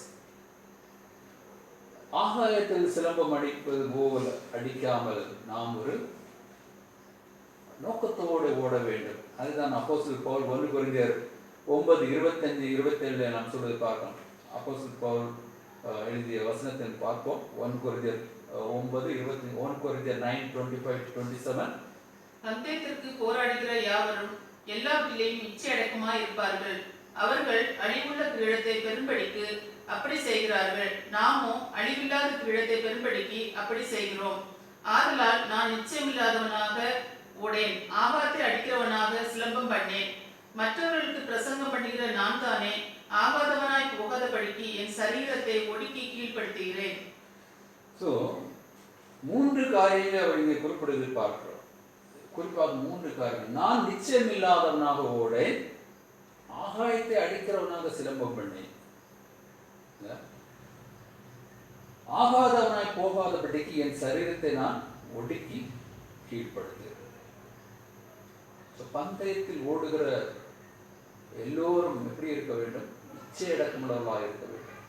ஆகாயத்தில் சிலம்பம் அடிப்பது போல் அடிக்காமல் நாம் ஒரு நோக்கத்தோடு ஓட வேண்டும். அதுதான் அப்போஸ்தலர் பவுல் 1 கொரிந்தியர் 9:25-27 நாம் சொல்வது பார்க்கணும். அப்போஸ்தலன் பவுல் எழுதிய வசனத்தை பார்ப்போம். 1 கொரிந்தியர் 9:20, 1 கொரிந்தியர் 9:25-27. பந்தயத்திற்கு போராடுகிற யாவரும் எல்லாவற்றிலேயும் இச்சையடக்கமாய் இருப்பார்கள். அவர்கள் அழிவுள்ள கிரீடத்தை பெறும்படிக்கு அப்படி செய்கிறார்கள். நாமோ அழிவில்லாத கிரீடத்தை பெறும்படிக்கு அப்படி செய்கிறோம். ஆதலால் நான் நிச்சயமில்லாதவனாக ஓடேன், ஆகாத்தை அடிக்கிறவனாக சிலம்பம் பண்ணேன். மற்றவர்களுக்கு பிரசங்கம் பண்ணுகிற நான் தானே ஆகாதவனாய் போகாதபடிக்கு என் சரீரத்தை ஒடுக்கி கீழ்ப்படுத்துகிறேன். ஸோ 3 காரியங்களை அவர் இங்கே குறிப்பிடுவது பார்க்கிறோம். குறிப்பாக 3 காரியங்கள். நான் நிச்சயமில்லாதவனாக ஓடேன், ஆகாயத்தை அடிக்கிறவனாக சிலம்பம் பண்ணேன், ஆகாதவனாய் போகாதபடிக்கு என் சரீரத்தை நான் ஒடுக்கி கீழ்ப்படுத்துகிறேன். பந்தயத்தில் ஓடுகிற எல்லோரும் எப்படி இருக்க வேண்டும்? இச்சையடக்கமுள்ளவர்களாக இருக்க வேண்டும்.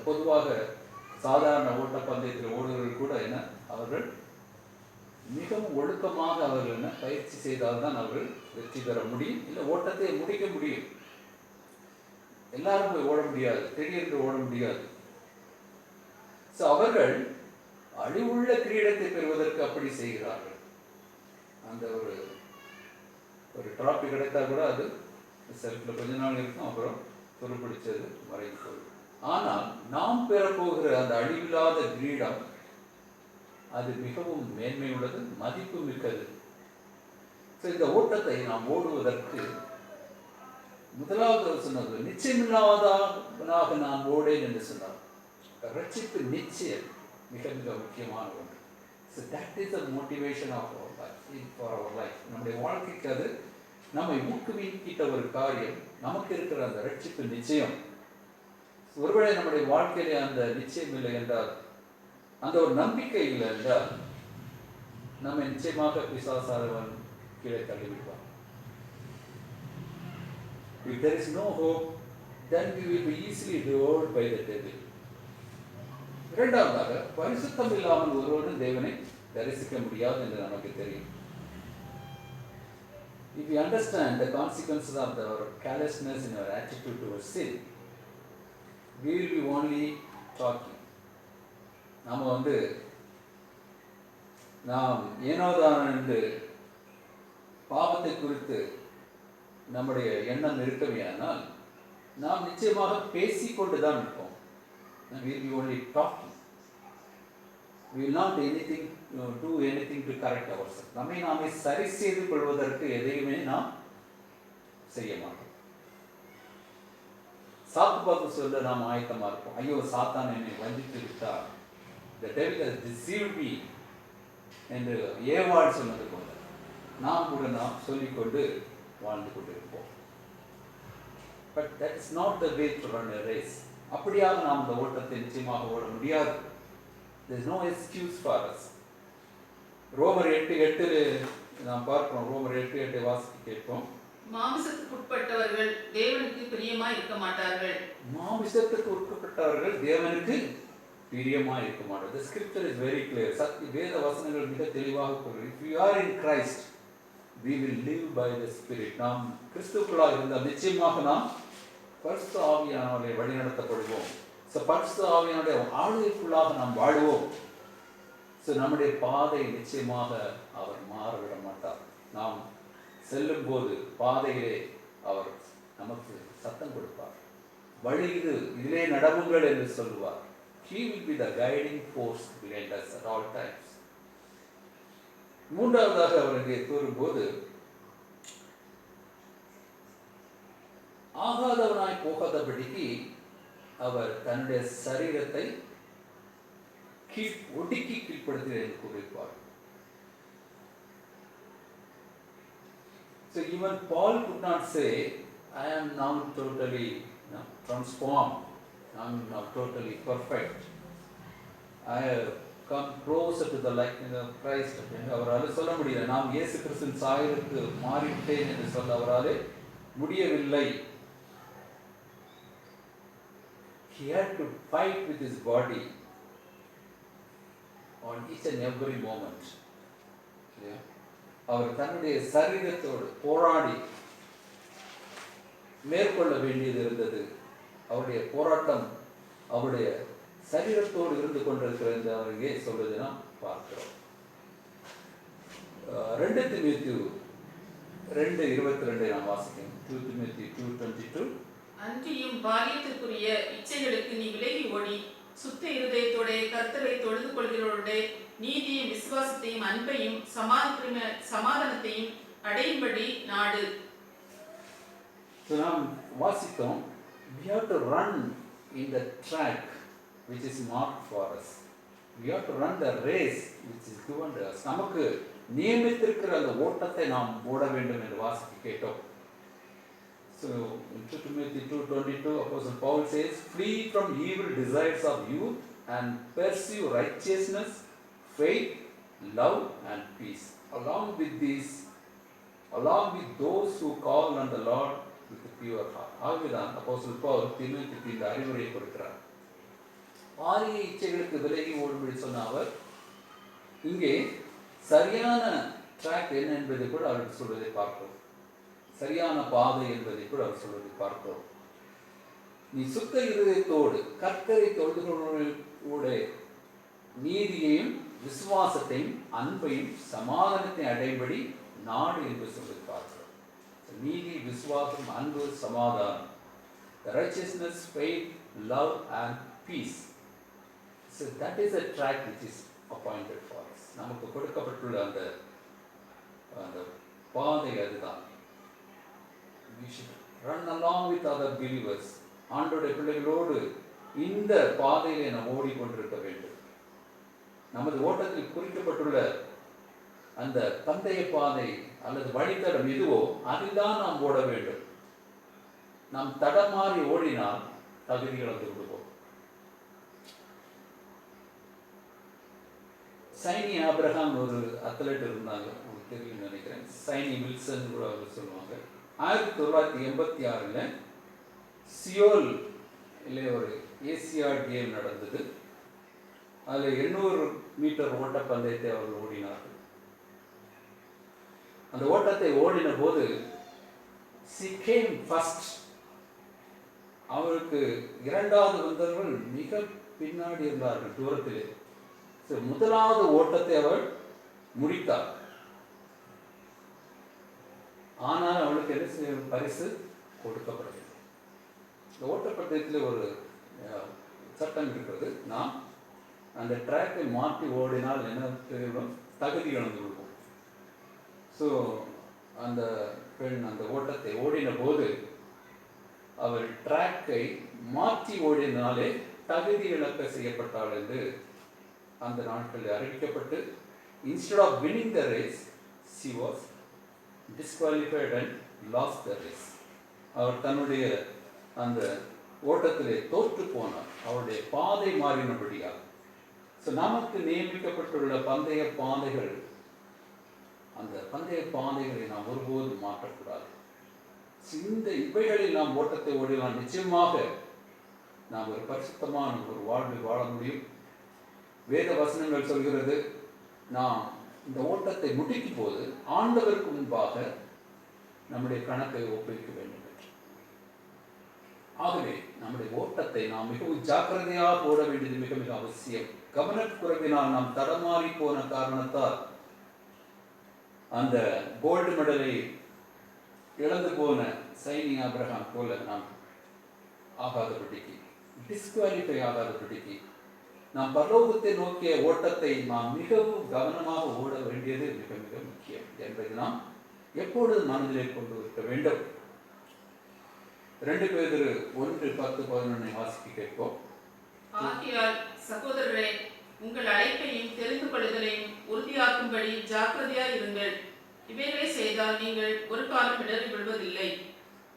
பொதுவாக சாதாரண ஓட்ட பந்தயத்தில் ஓடுகிறவர்கள் கூட என்ன, அவர்கள் மிகவும் ஒழுக்கமாக அவர்கள் என்ன பயிற்சி செய்தால்தான் அவர்கள் வெற்றி பெற முடியும், இல்லை ஓட்டத்தை முடிக்க முடியும். எல்லாரும் போய் ஓட முடியாது, திடீரென்று ஓட முடியாது. ஸோ அவர்கள் அழிவுள்ள கிரீடத்தை பெறுவதற்கு அப்படி செய்கிறார்கள். அந்த ஒரு டிராபி கிடைத்தா கூட அது செல்ஃபில் கொஞ்ச நாள் இருக்கும், அப்புறம் துருப்பிடிச்சது மறைந்து போகும். ஆனால் நாம் பெறப்போகிற அந்த அழிவில்லாத கிரீடம் அது மிகவும் மேன்மை உள்ளது, மதிப்பு மிக்கது. ஸோ இந்த ஓட்டத்தை நாம் ஓடுவதற்கு முதலாவது சொன்னது நிச்சயமில்லாதவனாக நான் ஓடேன் என்று சொன்னார். ரட்சிப்பு நிச்சயம் மிக மிக முக்கியமான ஒன்று. So that is the motivation of our life, for our life. நம்முடைய வாழ்க்கைக்கு அது நம்மை ஊக்குவிக்கிட்ட ஒரு காரியம். நமக்கு இருக்கிற அந்த ரட்சிப்பு நிச்சயம், ஒருவேளை நம்முடைய வாழ்க்கையிலே அந்த நிச்சயம் இல்லை என்றால், அந்த ஒரு நம்பிக்கை இல்லை என்றால், நம்ம நிச்சயமாக பிசாசானவன் கீழே தள்ளிவிடுவான். If there is no hope, then we will be easily devoured by the devil. இரண்டாவதாக, பரிசுத்தம் இல்லாமல் ஒருவரும் தேவனை தரிசிக்க முடியாது என்று நமக்கு தெரியும். If we understand the consequences of our carelessness in our attitude towards sin, we will be only talking. நாம் ஏனோதான் என்று பாவத்தை குறித்து நம்முடைய எண்ணம் இருக்கவே, ஆனால் நாம் நிச்சயமாக பேசிக்கொண்டுதான் இருப்போம். We will be only talking. We will not do anything to correct ourselves. நம்மை நாமே சரி செய்து கொள்வதற்கு எதையுமே நாம் செய்ய மாட்டோம். சாக்கு பாக்கு சொல்ல நாம் ஆயத்தமா இருப்போம். ஐயோ, சாத்தான் என்னை வஞ்சித்து விட்டார், the devil has deceived me என்று ஏவாள் சொன்னது போல நாம் கூட நாம் சொல்லிக்கொண்டு வாழ்ந்து கொண்டிருப்போம். But that is not the way to run a race. அப்படியாக நாம் இந்த ஓட்டத்தை நிச்சயமாக ஓட முடியாது. There is no excuse for us. ரோமர் 8:8 நாம் பார்க்கிறோம். ரோமர் 8:8 வாசித்து கேட்போம். மாம்சத்துக்கு உட்பட்டவர்கள் தேவனுக்கு பிரியமாய் இருக்க மாட்டார்கள். மாம்சத்துக்கு உட்பட்டவர்கள் தேவனுக்கு பிரியமாய் இருக்க மாட்டார்கள். The scripture is very clear. வேத வசனங்கள் மிக தெளிவாக கூறுகிறது. If you are in Christ, we will live by the Spirit. நாம் கிறிஸ்துவுக்குள்ளாக இருந்தால் நிச்சயமாக நாம் பரிசுத்த ஆவியானவரை வழிநடத்தப்படுவோம். ஸோ பரிசுத்த ஆவியானுடைய ஆளுகைக்குள்ளாக நாம் வாழுவோம். ஸோ நம்முடைய பாதை நிச்சயமாக அவர் மாறவிட மாட்டார். நாம் செல்லும் போது பாதையிலே அவர் நமக்கு சத்தம் கொடுப்பார். வழி இது, இதிலே நடவுங்கள் என்று சொல்லுவார். He will be the guiding force behind us at all times. மூன்றாவதாக அவர் இங்கே கூறும்போது, ஆகாதவனாய் போகாதபடிக்கு அவர் தன்னுடைய சரீரத்தை ஒடுக்கி கீழ்ப்படுத்துகிறார் என்று கூறியிருப்பார். So even Paul could not say, I am now totally transformed, I am now totally perfect, I have come closer to the likeness of Christ என்று அவரால் சொல்ல முடியல. நாம் இயேசு கிறிஸ்துவின் சாயலுக்கு மாறிவிட்டேன் என்று சொல்ல அவராலே முடியவில்லை. He had to fight with his body on each and every moment. அவர் தன்னுடைய சரீரத்தோடு போராடி மேற்கொள்ள வேண்டியது இருந்தது. அவருடைய போராட்டம் அவருடைய சரீரத்தோடு இருந்து கொண்டிருக்கிற என்று அவர் இங்கே சொல்வதை நாம் பார்க்கிறோம். 2 தீமோத்தேயு 2:22 நாம் வாசிக்கிறோம். 2 தீமோத்தேயு 2:22. அன்றியும் பாலியத்திற்குரிய இச்சைகளுக்கு நீ விலகி ஓடி சுத்த இருதயத்தோட கர்த்தரை தொழுது கொள்கிறவரோட நீதியும் விசுவாசத்தையும் அன்பையும் சமாதானத்தையும் அடையும்படி நாடு. நாம் வாசித்தோம், we have to run in the track which is marked for us. We have to run the race which is given to us. நமக்கு நியமித்திருக்கிற அந்த ஓட்டத்தை நாம் ஓட வேண்டும் என்று வாசிக்க கேட்டோம். So in 2 Timothy 2:22, Apostle Paul says, flee from evil desires of youth and pursue righteousness, faith, love and peace. Along with those who call on the Lord with a pure heart. ஆகவேதான் Apostle Paul தீமோத்தேயுக்கு இந்த அறிவுரை கொடுக்கிறார். பாரிய இச்சைகளுக்கு விலகி ஓடும்படி சொன்ன அவர் இங்கே சரியான ட்ராக் என்ன என்பதை கூட அவர் சொல்வதை பார்க்கிறோம். சரியான பாதை என்பதை கூட அவர் சொல்வதை பார்க்கிறோம். நீ சுத்த இருதயத்தோடு கர்த்தரை தொழுகிறவர்களோட நீதியையும் விசுவாசத்தையும் அன்பையும் சமாதானத்தையும் அடையும்படி நாடு என்று சொல்வதை பார்க்கிறோம். நீதி, விசுவாசம், அன்பு, சமாதானம். The righteousness, faith, love and peace. So that is a track which is appointed for us. நமக்கு கொடுக்கப்பட்டுள்ள அந்த பாதை அதுதான். We should run along with other believers. ஆண்டவருடைய பிள்ளைகளோடு இந்த பாதையிலே நாம் ஓடிக்கொண்டிருக்க வேண்டும். நமது ஓட்டத்தில் குறிக்கப்பட்டுள்ள அந்த பந்தய பாதை அல்லது வழித்தடம் எதுவோ அதில்தான் நாம் ஓட வேண்டும். நாம் தடமாறி ஓடினால் தகுதி இழந்து விடுவோம். சைனி ஆபிரகாம் ஒரு அத்லெட் இருந்தாங்க, உங்களுக்கு தெரியும் நினைக்கிறேன். சைனி வில்சன் கூட அவர் சொல்லுவாங்க. 1986 சியோல் ஒரு ஏசியாட் கேம் நடந்தது. அதில் 800 மீட்டர் ஓட்ட பந்தயத்தை அவர்கள் ஓடினார்கள். அந்த ஓட்டத்தை ஓடின போது she came first. அவருக்கு இரண்டாவது வந்தவர்கள் மிக பின்னாடி இருந்தார்கள் தூரத்திலே. முதலாவது ஓட்டத்தை அவர் முடித்தார். ஆனால் அவளுக்கு என்ன பரிசு கொடுக்கப்படவில்லை. இந்த ஓட்டப்பந்தயத்தில் ஒரு சட்டம் இருக்கிறது. நாம் அந்த ட்ராக்கை மாற்றி ஓடினால் என்ன தெரியும், தகுதி இழந்து விடுவோம். ஸோ அந்த பெண் அந்த ஓட்டத்தை ஓடின போது அவள் ட்ராக்கை மாற்றி ஓடினாலே தகுதி இழக்க செய்யப்பட்டாள் என்று அந்த நாட்களில் அறிவிக்கப்பட்டு, instead of winning the race, she was disqualified and lost the race. அவர் தன்னுடைய அந்த ஓட்டத்திலே தோற்று போனார். அவருடைய பாதை மாறினபடியாக. ஸோ நமக்கு நியமிக்கப்பட்டுள்ள பந்தய பாதைகள், அந்த பந்தய பாதைகளை நாம் ஒருபோதும் மாற்றக்கூடாது. இந்த இவைகளில் நாம் ஓட்டத்தை ஓடினால் நிச்சயமாக நாம் ஒரு பரிசுத்தமான ஒரு வாழ்வை வாழ முடியும். வேத வசனங்கள் சொல்கிறது, நாம் இந்த ஓட்டத்தை முடிக்கும் போது ஆண்டவருக்கு முன்பாக நம்முடைய கணக்கை ஒப்புவிக்க வேண்டும். ஆகவே நம்முடைய ஓட்டத்தை நாம் மிகவும் ஜாக்கிரதையாக போட வேண்டியது மிக மிக அவசியம். கவனக்குறைவினால் நாம் தடமாறி போன காரணத்தால் அந்த கோல்டு மெடலை இழந்து போன சைனி ஆபிரகாம் போல நாம் ஆகாதபடிக்கு, டிஸ்குவாலிஃபை ஆகாதபடிக்கு, நாம் பரலோகத்தை நோக்கிய ஓட்டத்தை நாம் மிகவும் கவனமாக ஓட வேண்டியது மிக மிக முக்கியம் என்பதை நாம் எப்பொழுது மனதிலே கொண்டு இருக்க வேண்டும். 2 பேதுரு 1:10-11 வாசிக்க கேட்போம். ஆகையால் சகோதரரே, உங்கள் அழைப்பையும் தெரிந்து கொள்ளுதலையும் உறுதியாக்கும்படி ஜாக்கிரதையாய் இருங்கள். இவைகளை செய்தால் நீங்கள் ஒரு காலம் இடறி விடுவதில்லை.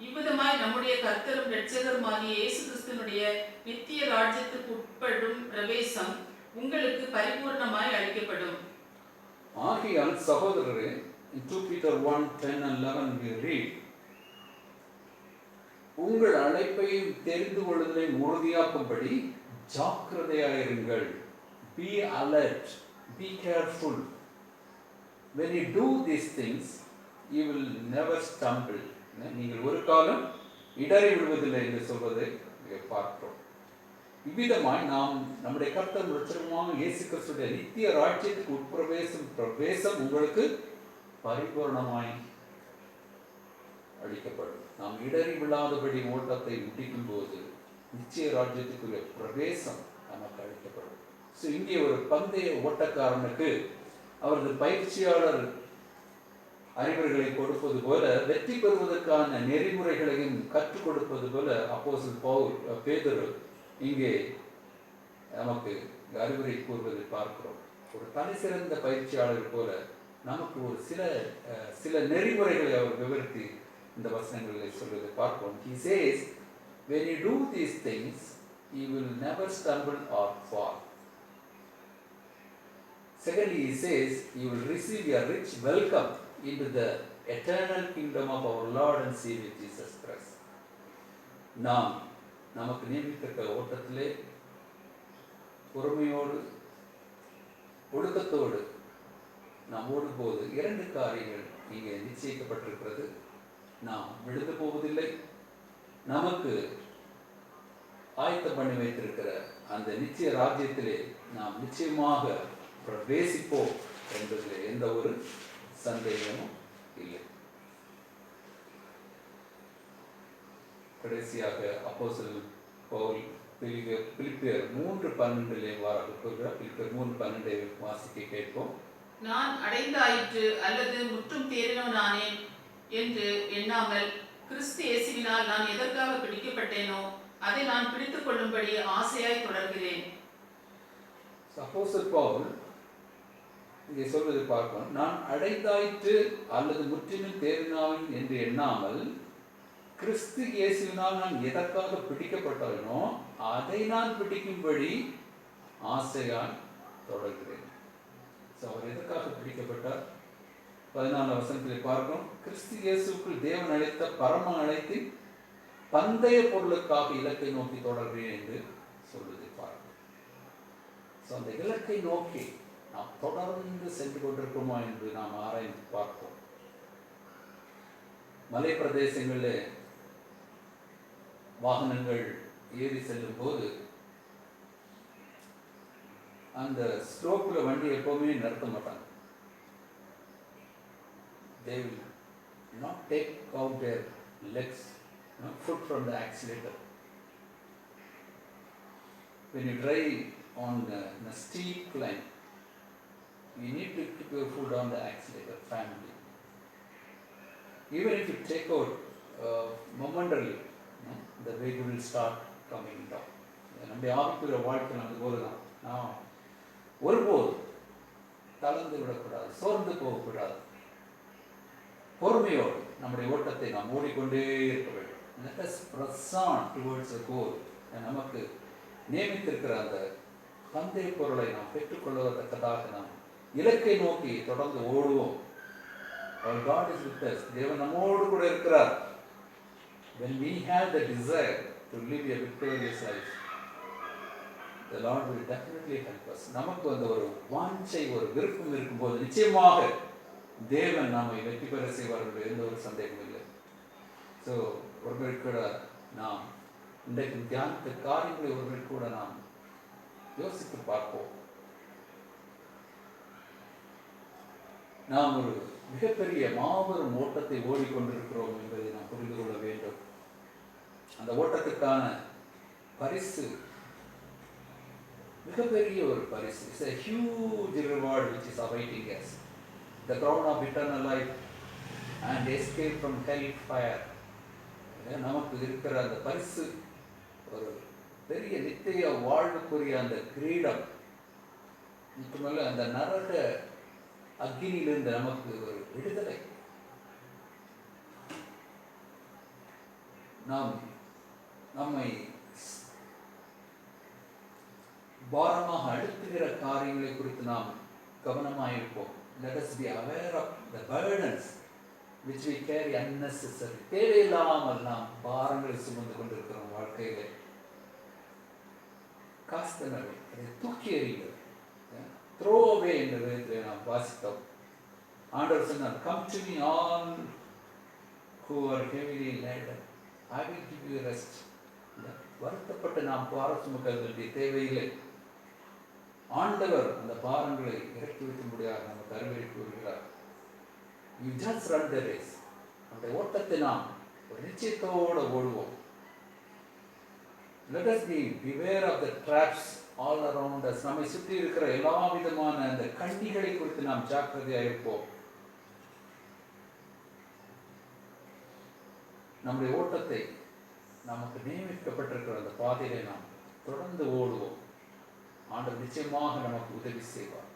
இவ்விதமாய் நம்முடைய கர்த்தரும் இரட்சகருமாகிய இயேசு கிறிஸ்துவினுடைய நித்திய ராஜ்யத்துக்கு உட்படும் பிரவேசம் உங்களுக்கு பரிபூர்ணமாய் அளிக்கப்படும். ஆகையால் சகோதரரே, 2 Peter 1:10-11 we read, உங்கள் அழைப்பையும் தெரிந்து கொள்ளுதலையும் உறுதியாக்கும்படி ஜாக்கிரதையாயிருங்கள். Be alert, be careful. When you do these things, you will never stumble. நீங்கள் ஒரு காலம் இடறி விடுவதில்லை என்று சொல்வதை இங்கே பார்க்கிறோம். இவ்விதமாய் நாம் நம்முடைய கர்த்தர் லட்சணமாக இயேசு கிறிஸ்துடைய நித்திய ராஜ்யத்துக்கு பிரவேசம் உங்களுக்கு பரிபூர்ணமாய் அளிக்கப்படும். நாம் இடறி விழாதபடி ஓட்டத்தை முடிக்கும் போது நிச்சய ராஜ்யத்துக்குரிய பிரவேசம் நமக்கு அளிக்கப்படும். ஸோ இங்கே ஒரு பந்தய ஓட்டக்காரனுக்கு அவரது பயிற்சியாளர் அறிவுரைகளை கொடுப்பது போல, வெற்றி பெறுவதற்கான நெறிமுறைகளையும் கற்றுக் கொடுப்பது போல அப்போஸ்தலன் பேதுரு இங்கே நமக்கு அறிவுரை கூறுவதை பார்க்கிறோம். ஒரு தனி சிறந்த பயிற்சியாளர் போல நமக்கு ஒரு சில நெறிமுறைகளை அவர் விவரித்து இந்த வசனங்களில் சொல்வதை பார்ப்போம். He says, when you do these things, you will never stumble or fall. Secondly, he says, you will receive a rich welcome into the eternal kingdom of our Lord and Savior Jesus Christ. நாம் நமக்கு நியமித்த ஓட்டத்திலே பொறுமையோடு ஒழுக்கத்தோடு நாம் ஓடும்போது 2 காரியங்கள் இங்கே நிச்சயிக்கப்பட்டிருக்கிறது. நாம் விழுந்து போவதில்லை, நமக்கு ஆயத்தம் பண்ணி வைத்திருக்கிற அந்த நிச்சய ராஜ்யத்திலே நாம் நிச்சயமாக பிரவேசிப்போம் என்பதில் எந்த ஒரு சந்தேகமும் இல்லை. கடைசியாக அப்போஸ்தலன் பவுல் பிலிப்பியர் 3:12 வாராக கூறுகிறார். பிலிப்பியர் 3:12 வாசிக்க கேட்போம். நான் அடைந்தாயிற்று அல்லது முற்றும் தேறினவனானேன் என்று எண்ணாமல், கிறிஸ்து இயேசுவினால் நான் எதற்காக பிடிக்கப்பட்டேனோ அதை நான் பிடித்துக் கொள்ளும்படி ஆசையாய் தொடர்கிறேன். அப்போஸ்தலன் பவுல் இங்கே சொல்வதை பார்ப்போம். நான் அடைந்தாயிற்று அல்லது முற்றிலும் தேறினான் என்று எண்ணாமல், கிறிஸ்து இயேசுவினால் நான் எதற்காக பிடிக்கப்பட்டவனோ அதை நான் பிடிக்கும்படி ஆசையாய் தொடர்கிறேன். அவர் எதற்காக பிடிக்கப்பட்டார்? 14 வசனத்தில் பார்க்கிறோம். கிறிஸ்து இயேசுக்குள் தேவன் அழைத்த பரம அழைத்தின் பந்தய பொருளுக்காக இலக்கை நோக்கி தொடர்கிறேன் என்று சொல்வதை பார்க்கிறோம். அந்த இலக்கை நோக்கி நாம் தொடர்ந்து சென்று கொண்டிருக்கிறோமா என்று நாம் ஆராய்ந்து பார்ப்போம். மலை பிரதேசங்களில் வாகனங்கள் ஏறி செல்லும் போது அந்த ஸ்லோப்பில் வண்டி எப்போவுமே நிறுத்த மாட்டாங்க. They will not take out their legs, foot from the accelerator. When you drive on a steep climb, you need to keep your foot on the accelerator firmly. Even if you take out momentarily, the vehicle will start coming down. நம்முடைய ஆவிக்குரிய வாழ்க்கை அது போல தான். நான் ஒருபோது தளர்ந்து விடக்கூடாது, சோர்ந்து போகக்கூடாது. பொறுமையோடு நம்முடைய ஓட்டத்தை நாம் ஓடிக்கொண்டே இருக்க வேண்டும். Let us press on towards the goal. நமக்கு நியமித்திருக்கிற அந்த பந்தய பொருளை நாம் பெற்றுக்கொள்வதற்காக நாம் இலக்கை நோக்கி தொடர்ந்து ஓடுவோம். Our God is with us. தேவன் நம்மோடு கூட இருக்கிறார். When we have the desire to live a victorious life, the Lord will definitely help us. நமக்கு அந்த ஒரு வாஞ்சை, ஒரு விருப்பம் இருக்கும்போது நிச்சயமாக தேவன் நாமை வெற்றி பெற செய்வார்கள், எந்த ஒரு சந்தேகமும் இல்லை. ஸோ ஒருவர் கூட நாம் இன்றைக்கு தியானித்த காரியங்களை ஒருவர் கூட நாம் யோசித்து பார்ப்போம். நாம் ஒரு மிகப்பெரிய மாபெரும் ஓட்டத்தை ஓடிக்கொண்டிருக்கிறோம் என்பதை நாம் புரிந்து கொள்ள வேண்டும். அந்த ஓட்டத்துக்கான பரிசு மிகப்பெரிய ஒரு பரிசு. It's a huge reward which is awaiting us. The crown of eternal life and escape from hell fire. நமக்கு இருக்கிற அந்த பரிசு ஒரு பெரிய நித்திய வாழ்வுக்குரிய அந்த கிரீடம், மட்டுமல்ல அந்த நரக அக்னியிலிருந்து நமக்கு ஒரு விடுதலை. நாம் நம்மை பாரமாக அழுத்துகிற காரியங்களை குறித்து நாம் கவனமாக இருப்போம். Let us be aware of the burdens which we carry unnecessary. தேவையில்லாமல் நாம் பாரங்களை சுமந்து கொண்டிருக்கிறோம் வாழ்க்கையிலே. காஸ்தனவை அதை தூக்கி எறிங்கள், த்ரோ அவே என்ற விதத்தில் நாம் வாசித்தோம். ஆண்டவர் சொன்னார், come to me all who are heavily laden, I will give you rest. வருத்தப்பட்டு நாம் பாரம் சுமக்க வேண்டிய தேவையில்லை. ஆண்டவர் அந்த பாரங்களை இறக்கி வைக்க முடியாது நமக்கு அறிவுரை கூறுகிறார். You just run the race. அந்த ஓட்டத்தை நாம் ஒரு நிச்சயத்தோடு ஓடுவோம். Let us beware of the traps all around us. நம்மை சுற்றி இருக்கிற எல்லா விதமான அந்த கண்ணிகளை குறித்து நாம் ஜாக்கிரதையாக இருப்போம். நம்முடைய ஓட்டத்தை நமக்கு நியமிக்கப்பட்டிருக்கிற அந்த பாதையிலே நாம் தொடர்ந்து ஓடுவோம். ஆண்டவர் நிச்சயமாக நமக்கு உதவி செய்வார்.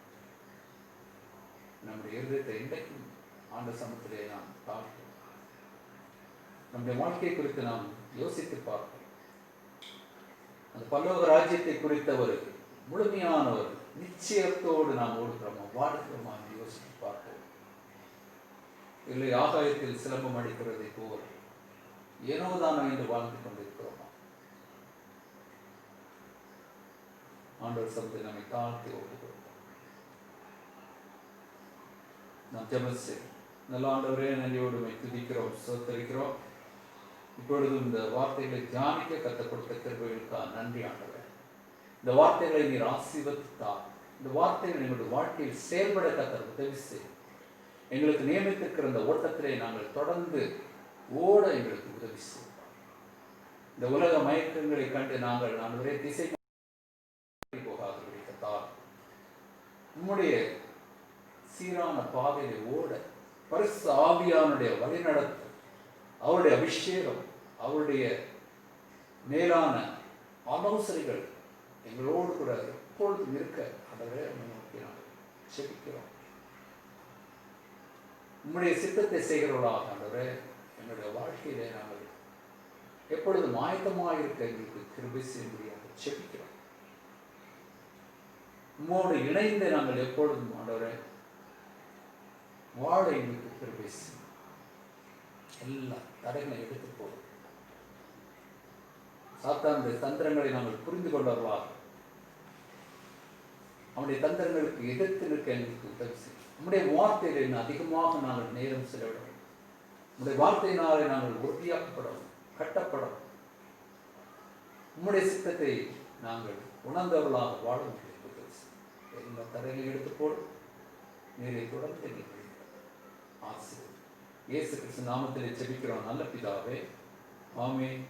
நம்முடைய இருதயத்தை இன்றைக்கும் ஆண்டவர் சமூகத்திலே நாம் பார்ப்போம். நம்முடைய வாழ்க்கை குறித்து நாம் யோசித்து பார்ப்போம். அந்த பல்லோக ராஜ்யத்தை குறித்த ஒரு முழுமையான ஒரு நிச்சயத்தோடு நாம் ஓடுகிறோமா, வாழ்கிறோமா என்று யோசித்து பார்ப்போம். இல்லை ஆகாயத்தில் சிலம்பம் அடிக்கிறதை போல் ஏனோதானோ என்று வாழ்ந்து கொண்டிருக்கிறோமா? ஆண்டவர் சமூகத்தை நம்மை தாழ்த்தி ஓடுகிறோம். நாம் ஜெபம் செய்வோம். நல்ல ஆண்டவரே, நன்றியோடு துதிக்கிறோம், ஸ்தோத்திரிக்கிறோம். இப்பொழுதும் இந்த வார்த்தைகளை தியானிக்க கற்றுக் கொடுத்த கிருபைகளுக்காக நன்றி ஆண்டவரே. இந்த வார்த்தைகளை நீர் ஆசீர்வதித்தார். இந்த வார்த்தைகள் எங்களுடைய வாழ்க்கையில் செயல்பட கர்த்தர் உதவி செய்யும். எங்களுக்கு நியமித்திருக்கிற இந்த ஓட்டத்திலே நாங்கள் தொடர்ந்து ஓட எங்களுக்கு உதவி செய்யும். இந்த உலக மயக்கங்களை கண்டு நாங்கள் ஒரே திசை போகாது கர்த்தாவே, உம்முடைய சீரான பாதையை ஓட பரிசுத்த ஆவியானுடைய வழிநடத்து, அவருடைய அபிஷேகம், அவருடைய மேலான ஆலோசனைகள் எங்களோடு கூட எப்பொழுதும் இருக்க ஆண்டவரே நோக்கி நாங்கள் செபிக்கிறோம். உம்முடைய சித்தத்தை செய்கிறவர்களாக ஆண்டவரே என்னுடைய வாழ்க்கையிலே நாங்கள் எப்பொழுதும் ஆயத்தமாக இருக்க எங்களுக்கு கிருபை செய்ய முடியாது செபிக்கிறோம். உம்மோடு இணைந்து நாங்கள் எப்பொழுதும் ஆண்டவரே வாழ எங்களுக்கு கிருபை செய்யும். எல்லா தடைகளை எடுத்து போடும். சாத்தானுடைய தந்திரங்களை நாங்கள் புரிந்து கொண்டவர்களாக அவனுடைய தந்திரங்களுக்கு எதிர்த்து நிற்க எங்களுக்கு உதவி செய்யும். நம்முடைய வார்த்தைகளை இன்னும் அதிகமாக நாங்கள் நேரம் செலவிடவும், நம்முடைய வார்த்தையினாலே நாங்கள் உறுதியாக்கப்படவும், கட்டப்படவும், உம்முடைய சித்தத்தை நாங்கள் உணர்ந்தவர்களாக வாழ முடியும். எல்லா தடைகளையும் எடுத்து போடும். நீரை தொடர்ந்து நீங்கள் ஆசீர்வதியும். இயேசு கிறிஸ்து நாமத்திலே ஜெபிக்கிறோம் நல்ல பிதாவே, ஆமென்.